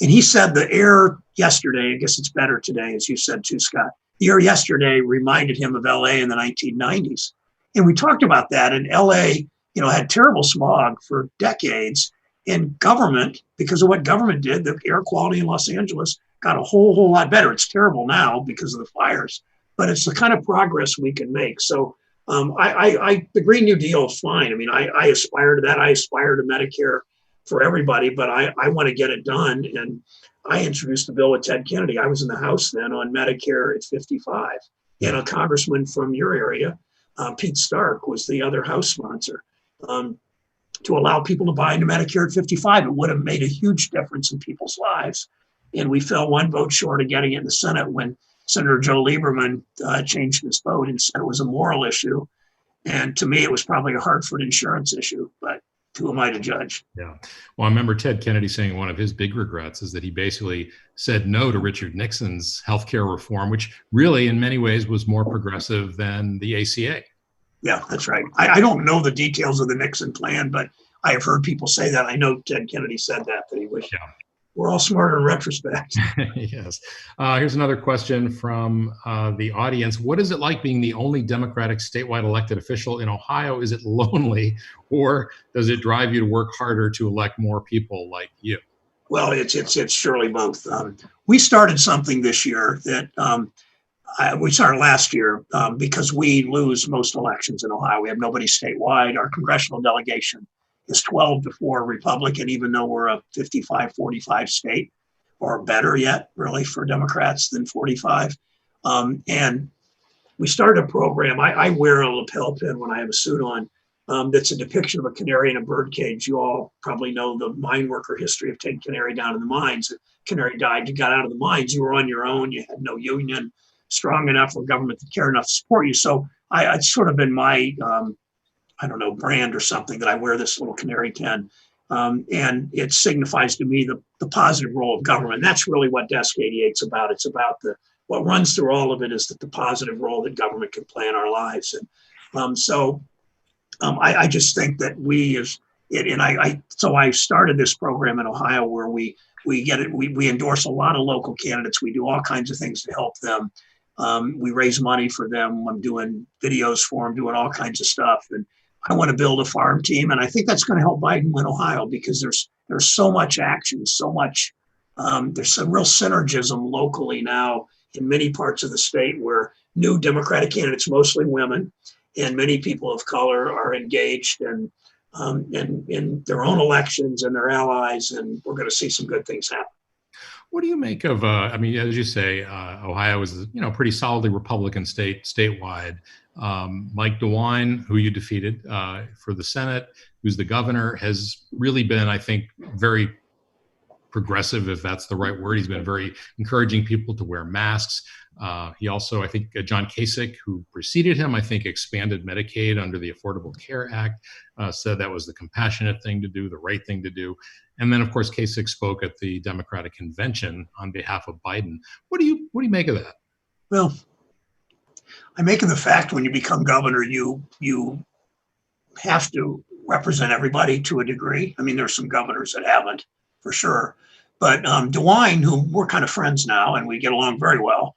and he said the air yesterday, I guess it's better today, as you said too, Scott, the air yesterday reminded him of LA in the 1990s. And we talked about that, and LA, had terrible smog for decades. And government, because of what government did, the air quality in Los Angeles got a whole lot better. It's terrible now because of the fires, but it's the kind of progress we can make. So the Green New Deal, fine. I mean, I aspire to that. I aspire to Medicare for everybody, but I want to get it done. And I introduced a bill with Ted Kennedy. I was in the House then on Medicare at 55. And a congressman from your area, Pete Stark, was the other House sponsor. To allow people to buy into Medicare at 55. It would have made a huge difference in people's lives. And we fell one vote short of getting it in the Senate when Senator Joe Lieberman changed his vote and said it was a moral issue. And to me, it was probably a Hartford insurance issue, but who am I to judge? Yeah. Well, I remember Ted Kennedy saying one of his big regrets is that he basically said no to Richard Nixon's healthcare reform, which really in many ways was more progressive than the ACA. Yeah, that's right. I don't know the details of the Nixon plan, but I have heard people say that. I know Ted Kennedy said that he wished. Yeah. We're all smarter in retrospect. Yes. Here's another question from the audience. What is it like being the only Democratic statewide elected official in Ohio? Is it lonely, or does it drive you to work harder to elect more people like you? Well, it's surely both. We started something this year that we started last year because we lose most elections in Ohio. We have nobody statewide. Our congressional delegation is 12-4 Republican, even though we're a 55-45 state, or better yet, really, for Democrats than 45. And we started a program. I wear a lapel pin when I have a suit on that's a depiction of a canary in a bird cage. You all probably know the mine worker history of Ted Canary down in the mines. Canary died, you got out of the mines, you were on your own, you had no union strong enough or government to care enough to support you. So it's sort of been my, brand or something that I wear this little canary pin. And it signifies to me the positive role of government. That's really what Desk 88's about. It's about what runs through all of it is the positive role that government can play in our lives. And I just think that so I started this program in Ohio where we endorse a lot of local candidates. We do all kinds of things to help them. We raise money for them. I'm doing videos for them, doing all kinds of stuff. And I want to build a farm team. And I think that's going to help Biden win Ohio because there's so much action, so much, there's some real synergism locally now in many parts of the state where new Democratic candidates, mostly women, and many people of color are engaged in their own elections and their allies, and we're going to see some good things happen. What do you make of, I mean, as you say, Ohio is, pretty solidly Republican statewide. Mike DeWine, who you defeated for the Senate, who's the governor, has really been, I think, very progressive, if that's the right word. He's been very encouraging people to wear masks. He also, I think, John Kasich, who preceded him, I think, expanded Medicaid under the Affordable Care Act, said that was the compassionate thing to do, the right thing to do. And then, of course, Kasich spoke at the Democratic convention on behalf of Biden. What do you make of that? Well, I make of the fact when you become governor, you have to represent everybody to a degree. I mean, there's some governors that haven't, for sure. But DeWine, whom we're kind of friends now, and we get along very well,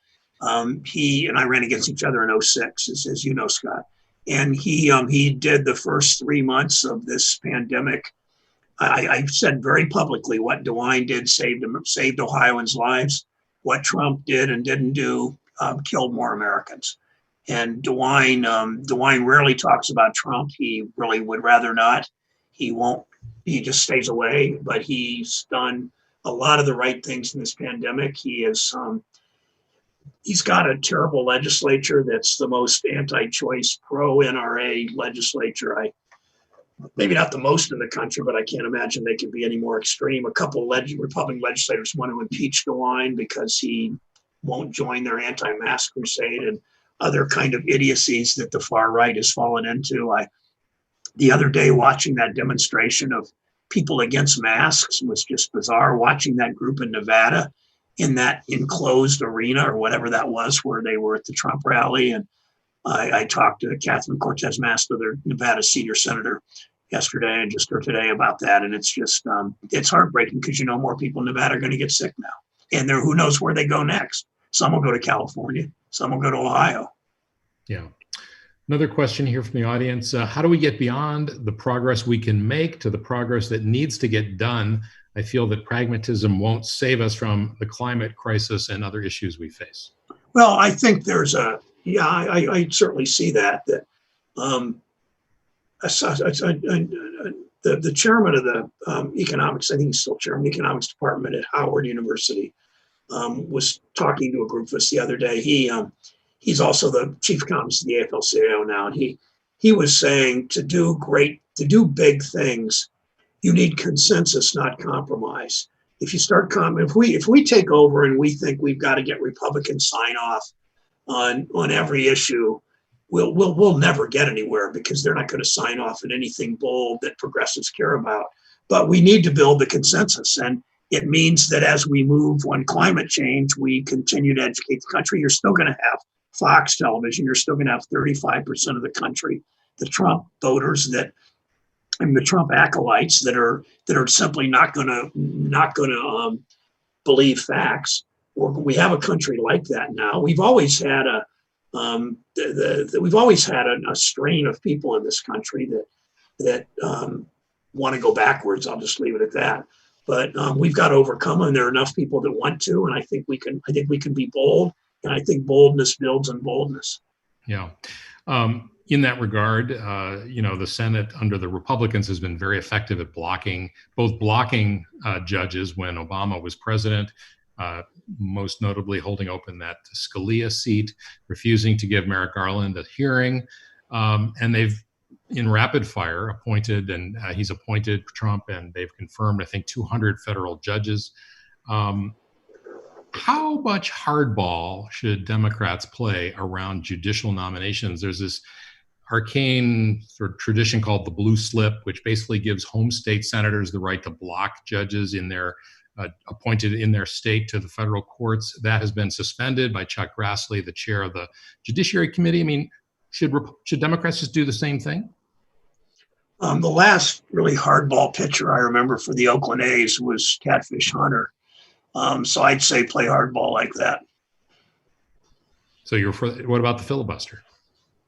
he and I ran against each other in 2006, as you know, Scott. And he did the first 3 months of this pandemic. I said very publicly what DeWine did saved Ohioans' lives. What Trump did and didn't do killed more Americans. And DeWine rarely talks about Trump. He really would rather not. He won't. He just stays away. But he's done a lot of the right things in this pandemic. He's got a terrible legislature that's the most anti-choice, pro-NRA legislature. Maybe not the most in the country, but I can't imagine they could be any more extreme. A couple Republican legislators want to impeach DeWine because he won't join their anti-mask crusade and other kind of idiocies that the far right has fallen into. The other day, watching that demonstration of people against masks was just bizarre. Watching that group in Nevada in that enclosed arena or whatever that was where they were at the Trump rally. And I talked to Catherine Cortez Masto, their Nevada senior senator, yesterday and just heard today about that. And it's just, it's heartbreaking because more people in Nevada are going to get sick now. And who knows where they go next. Some will go to California, some will go to Ohio. Yeah. Another question here from the audience. How do we get beyond the progress we can make to the progress that needs to get done? I feel that pragmatism won't save us from the climate crisis and other issues we face. Well, I think there's I certainly see that the chairman of the economics, I think he's still chairman of the economics department at Howard University, was talking to a group of us the other day. He's also the chief economist of the AFL-CIO now, and he was saying to do big things, you need consensus, not compromise. If you start if we take over and we think we've got to get Republican sign off on every issue, we'll never get anywhere because they're not going to sign off on anything bold that progressives care about. But we need to build the consensus, and it means that as we move on climate change, we continue to educate the country. You're still going to have Fox television. You're still going to have 35% of the country, the Trump voters the Trump acolytes that are simply not going to believe facts. We have a country like that now. We've always had a strain of people in this country that want to go backwards. I'll just leave it at that. But we've got to overcome them. There are enough people that want to, and I think we can be bold. And I think boldness builds on boldness. Yeah. In that regard, the Senate under the Republicans has been very effective at blocking judges when Obama was president, most notably holding open that Scalia seat, refusing to give Merrick Garland a hearing. And they've, in rapid fire, appointed, and he's appointed Trump, and they've confirmed, I think, 200 federal judges. How much hardball should Democrats play around judicial nominations? There's this arcane sort of tradition called the blue slip, which basically gives home state senators the right to block judges in their appointed in their state to the federal courts. That has been suspended by Chuck Grassley, the chair of the Judiciary Committee. I mean, should Democrats just do the same thing? The last really hardball pitcher I remember for the Oakland A's was Catfish Hunter. So I'd say play hardball like that. So what about the filibuster?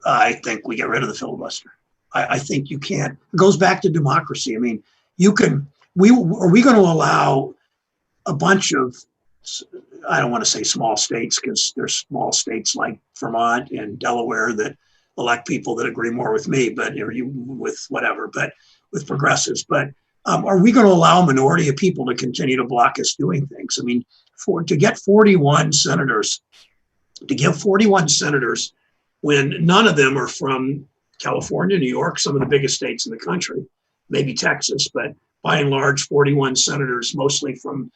I think we get rid of the filibuster. I think you can't. It goes back to democracy. I mean, are we going to allow a bunch of I don't want to say small states because there's small states like Vermont and Delaware that elect people that agree more with me, but with whatever, but with progressives. But are we going to allow a minority of people to continue to block us doing things? I mean, to give 41 senators when none of them are from California, New York, some of the biggest states in the country, maybe Texas, but by and large, 41 senators, mostly from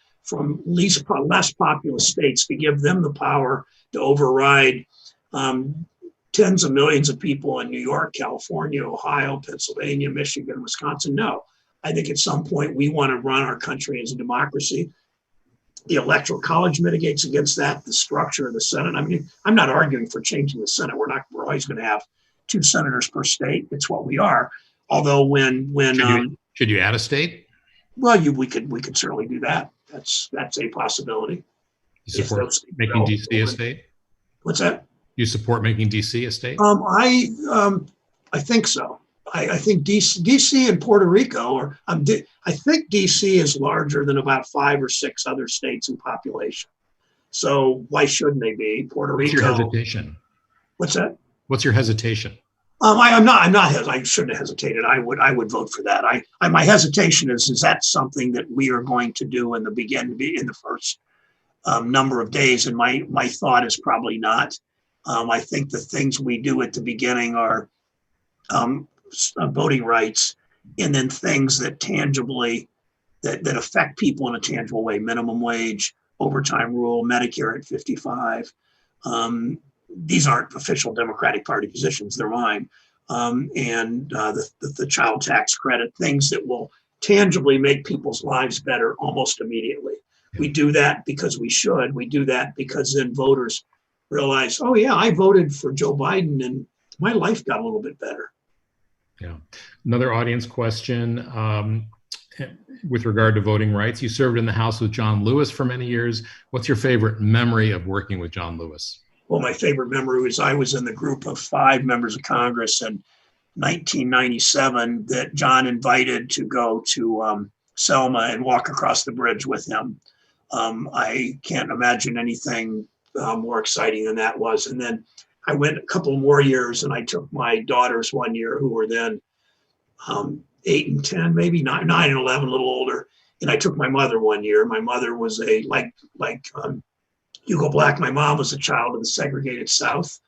less populous states, to give them the power to override tens of millions of people in New York, California, Ohio, Pennsylvania, Michigan, Wisconsin. No, I think at some point we want to run our country as a democracy. The Electoral College mitigates against that, the structure of the Senate. I mean, I'm not arguing for changing the Senate. We're always going to have 2 senators per state. It's what we are. Although should you add a state? Well, we could certainly do that. That's a possibility. You support making DC a state? What's that? You support making DC a state? I think so. I think DC and Puerto Rico, I think DC is larger than about 5 or 6 other states in population. So why shouldn't they be? Puerto Rico. What's your hesitation? What's that? What's your hesitation? I'm not. I shouldn't have hesitated. I would vote for that. My hesitation is that something that we are going to do in the first number of days? And my thought is probably not. I think the things we do at the beginning are voting rights, and then things that tangibly that affect people in a tangible way: minimum wage, overtime rule, Medicare at 55. These aren't official Democratic Party positions; they're mine. And the child tax credit, things that will tangibly make people's lives better almost immediately. We do that because we should. We do that because then voters realize, oh yeah, I voted for Joe Biden and my life got a little bit better. Yeah. Another audience question with regard to voting rights. You served in the House with John Lewis for many years. What's your favorite memory of working with John Lewis? Well, my favorite memory was I was in the group of 5 members of Congress in 1997 that John invited to go to Selma and walk across the bridge with him. I can't imagine anything more exciting than that was. And then I went a couple more years and I took my daughters one year who were then 8 and 10, maybe 9 and 11, a little older. And I took my mother one year. My mother was like Hugo Black. My mom was a child of the segregated South.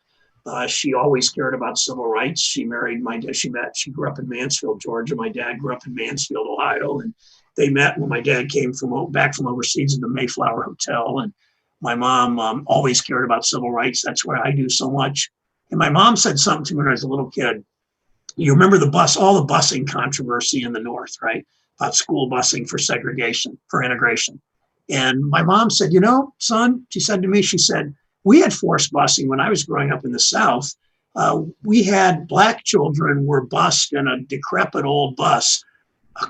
She always cared about civil rights. She married she grew up in Mansfield, Georgia. My dad grew up in Mansfield, Ohio. And they met when my dad came back from overseas in the Mayflower Hotel. And my mom always cared about civil rights. That's why I do so much. And my mom said something to me when I was a little kid. You remember all the busing controversy in the North, right? About school busing for segregation, for integration. And my mom said, son, she said to me, we had forced busing when I was growing up in the South. We had Black children were bused in a decrepit old bus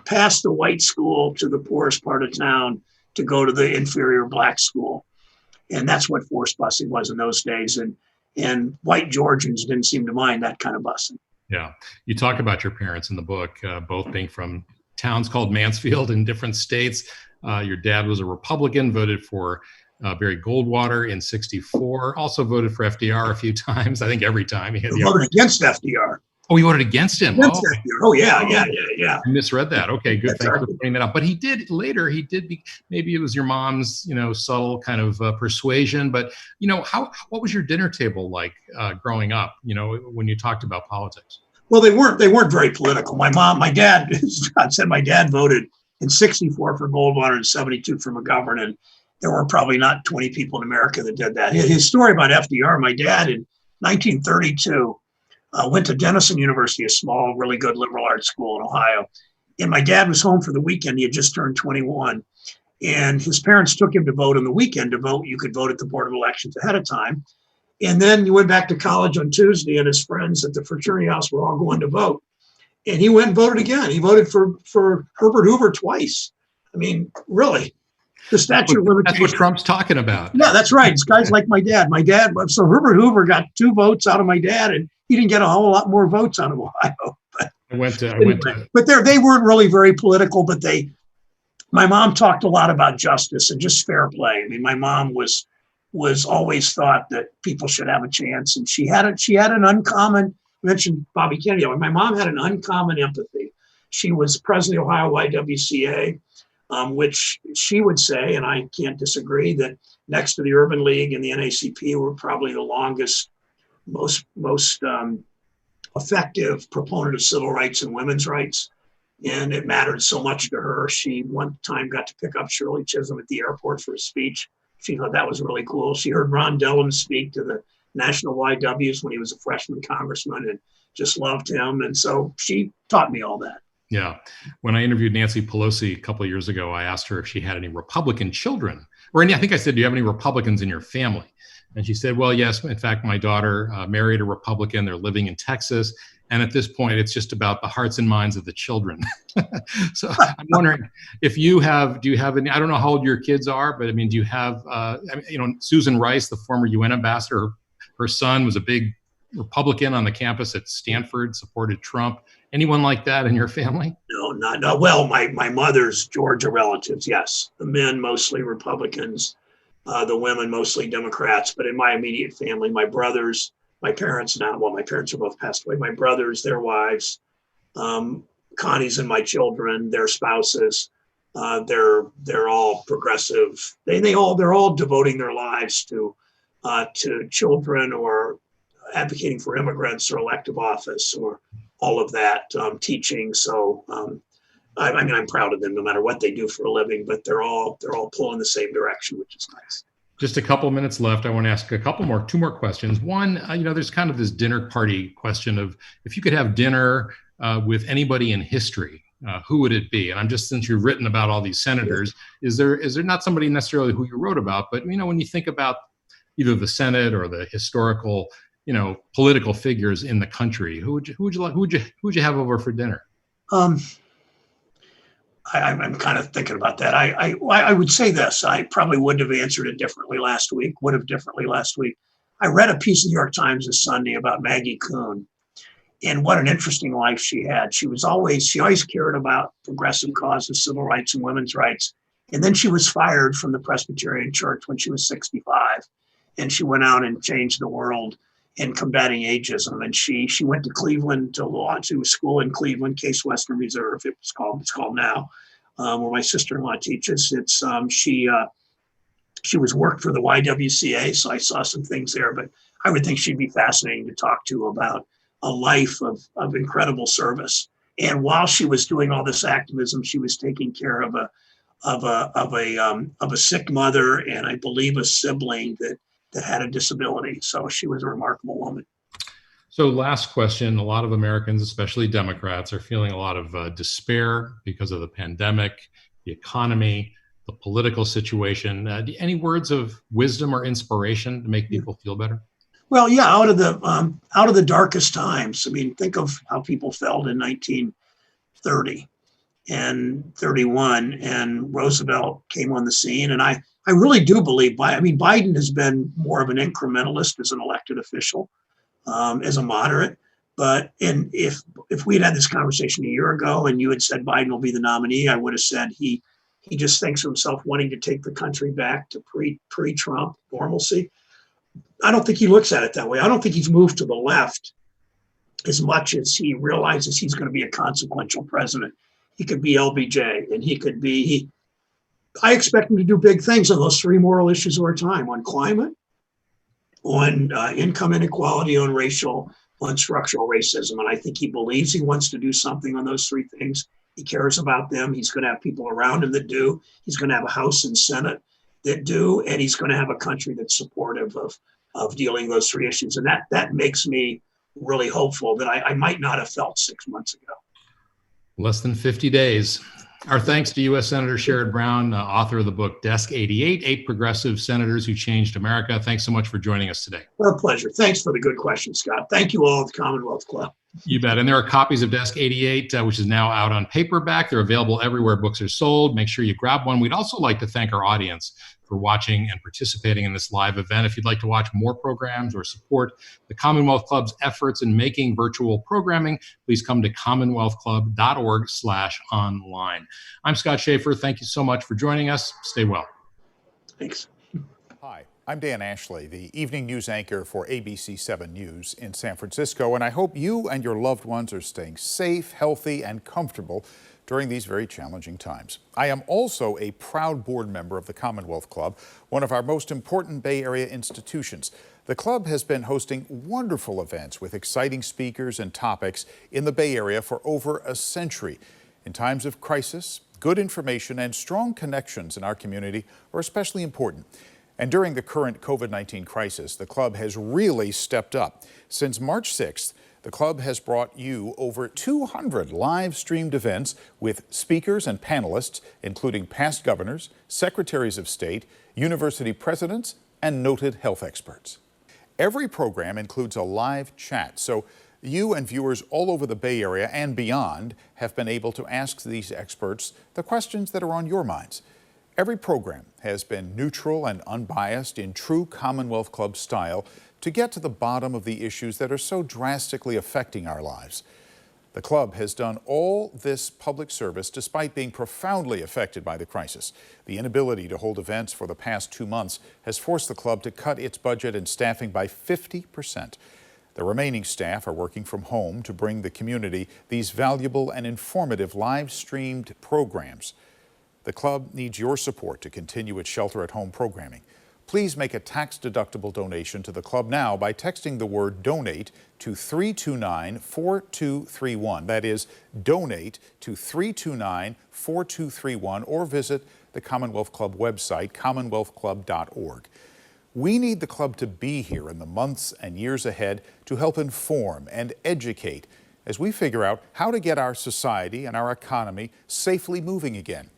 past the white school to the poorest part of town to go to the inferior Black school. And that's what forced busing was in those days. And white Georgians didn't seem to mind that kind of busing. Yeah. You talk about your parents in the book, both being from towns called Mansfield in different states. Your dad was a Republican, voted for Barry Goldwater in '64, also voted for FDR a few times. I think every time he voted against FDR. Oh, he voted against him. Oh, yeah. I misread that. Okay, good. Thanks for pointing that out. But he did later. Maybe it was your mom's, subtle kind of persuasion. But what was your dinner table like growing up? When you talked about politics. Well, they weren't very political. My dad voted in '64 for Goldwater and '72 for McGovern, and there were probably not 20 people in America that did that. His story about FDR, my dad in 1932 went to Denison University, a small, really good liberal arts school in Ohio. And my dad was home for the weekend. He had just turned 21. And his parents took him to vote on the weekend. To vote, you could vote at the Board of Elections ahead of time. And then he went back to college on Tuesday, and his friends at the fraternity house were all going to vote. And he went and voted again. He voted for Herbert Hoover twice. I mean, really. The statute of limitations. That's what Trump's talking about. Yeah, that's right. It's guys like my dad. So Herbert Hoover got 2 votes out of my dad, and he didn't get a whole lot more votes out of Ohio. But they weren't really very political, but they my mom talked a lot about justice and just fair play. I mean, my mom was always thought that people should have a chance, and she had an uncommon. I mentioned Bobby Kennedy. My mom had an uncommon empathy. She was president of the Ohio YWCA, which she would say, and I can't disagree, that next to the Urban League and the NAACP were probably the longest, most effective proponent of civil rights and women's rights. And it mattered so much to her. She one time got to pick up Shirley Chisholm at the airport for a speech. She thought that was really cool. She heard Ron Dillon speak to the National YWs when he was a freshman congressman and just loved him. And so she taught me all that. Yeah. When I interviewed Nancy Pelosi a couple of years ago, I asked her if she had any Republican children. Or I think I said, do you have any Republicans in your family? And she said, well, yes. In fact, my daughter married a Republican. They're living in Texas. And at this point, it's just about the hearts and minds of the children. So I'm wondering if do you have any, I don't know how old your kids are, but I mean, do you have, Susan Rice, the former UN ambassador, her son was a big Republican on the campus at Stanford, supported Trump. Anyone like that in your family? No. Well, my mother's Georgia relatives, yes. The men mostly Republicans, the women mostly Democrats. But in my immediate family, my brothers, my parents now, well, my parents are both passed away. My brothers, their wives, Connie's and my children, their spouses, they're all progressive. They're all devoting their lives to children or advocating for immigrants or elective office or all of that, teaching. So I'm proud of them no matter what they do for a living, but they're all pulling the same direction, which is nice. Just a couple minutes left. I want to ask two more questions. One, there's kind of this dinner party question of if you could have dinner with anybody in history, who would it be? And since you've written about all these senators, is there not somebody necessarily who you wrote about, but when you think about either the Senate or the historical, political figures in the country, who would you have over for dinner? I'm kind of thinking about that. I would say this. I probably wouldn't have answered it differently last week. I read a piece in the New York Times this Sunday about Maggie Kuhn and what an interesting life she had. She always cared about progressive causes, civil rights and women's rights. And then she was fired from the Presbyterian Church when she was 65. And she went out and changed the world in combating ageism. And she went to Cleveland to a school in Cleveland, Case Western Reserve. It's called now, where my sister-in-law teaches. She was worked for the YWCA, so I saw some things there. But I would think she'd be fascinating to talk to about a life of incredible service. And while she was doing all this activism, she was taking care of a sick mother and I believe a sibling that had a disability. So she was a remarkable woman. So last question, a lot of Americans, especially Democrats, are feeling a lot of despair because of the pandemic, the economy, the political situation. Any words of wisdom or inspiration to make people feel better? Well, yeah, out of the darkest times. I mean, think of how people felt in 1930 and 31, and Roosevelt came on the scene. And I really do believe Biden has been more of an incrementalist as an elected official, as a moderate. But if we'd had this conversation a year ago and you had said Biden will be the nominee, I would have said he just thinks of himself wanting to take the country back to pre-Trump normalcy. I don't think he looks at it that way. I don't think he's moved to the left as much as he realizes he's going to be a consequential president. He could be LBJ, and I expect him to do big things on those three moral issues of our time: on climate, on income inequality, on racial, on structural racism. And I think he believes he wants to do something on those three things. He cares about them. He's going to have people around him that do. He's going to have a House and Senate that do, and he's going to have a country that's supportive of dealing with those three issues. And that makes me really hopeful that I might not have felt 6 months ago. Less than 50 days. Our thanks to U.S. Senator Sherrod Brown, author of the book Desk 88, 8 Progressive Senators Who Changed America. Thanks so much for joining us today. Our pleasure. Thanks for the good question, Scott. Thank you all at the Commonwealth Club. You bet. And there are copies of Desk 88, which is now out on paperback. They're available everywhere books are sold. Make sure you grab one. We'd also like to thank our audience for watching and participating in this live event. If you'd like to watch more programs or support the Commonwealth Club's efforts in making virtual programming, please come to commonwealthclub.org/online. I'm Scott Schaefer. Thank you so much for joining us. Stay well. Thanks. Hi, I'm Dan Ashley, the evening news anchor for ABC 7 News in San Francisco, and I hope you and your loved ones are staying safe, healthy, and comfortable during these very challenging times. I am also a proud board member of the Commonwealth Club, one of our most important Bay Area institutions. The club has been hosting wonderful events with exciting speakers and topics in the Bay Area for over a century. In times of crisis, good information and strong connections in our community are especially important. And during the current COVID-19 crisis, the club has really stepped up. Since March 6th, the club has brought you over 200 live-streamed events with speakers and panelists, including past governors, secretaries of state, university presidents, and noted health experts. Every program includes a live chat, so you and viewers all over the Bay Area and beyond have been able to ask these experts the questions that are on your minds. Every program has been neutral and unbiased in true Commonwealth Club style to get to the bottom of the issues that are so drastically affecting our lives. The club has done all this public service despite being profoundly affected by the crisis. The inability to hold events for the past 2 months has forced the club to cut its budget and staffing by 50%. The remaining staff are working from home to bring the community these valuable and informative live-streamed programs. The club needs your support to continue its shelter-at-home programming. Please make a tax-deductible donation to the club now by texting the word DONATE to 329-4231. That is, donate to 329-4231, or visit the Commonwealth Club website, commonwealthclub.org. We need the club to be here in the months and years ahead to help inform and educate as we figure out how to get our society and our economy safely moving again,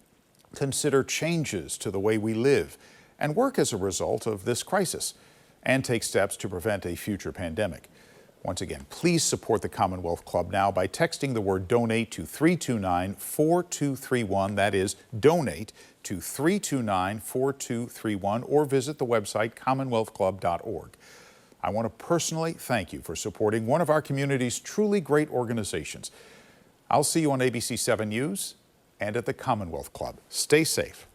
consider changes to the way we live, and work as a result of this crisis, and take steps to prevent a future pandemic. Once again, please support the Commonwealth Club now by texting the word DONATE to 329-4231. That is, donate to 329-4231, or visit the website commonwealthclub.org. I want to personally thank you for supporting one of our community's truly great organizations. I'll see you on ABC 7 News and at the Commonwealth Club. Stay safe.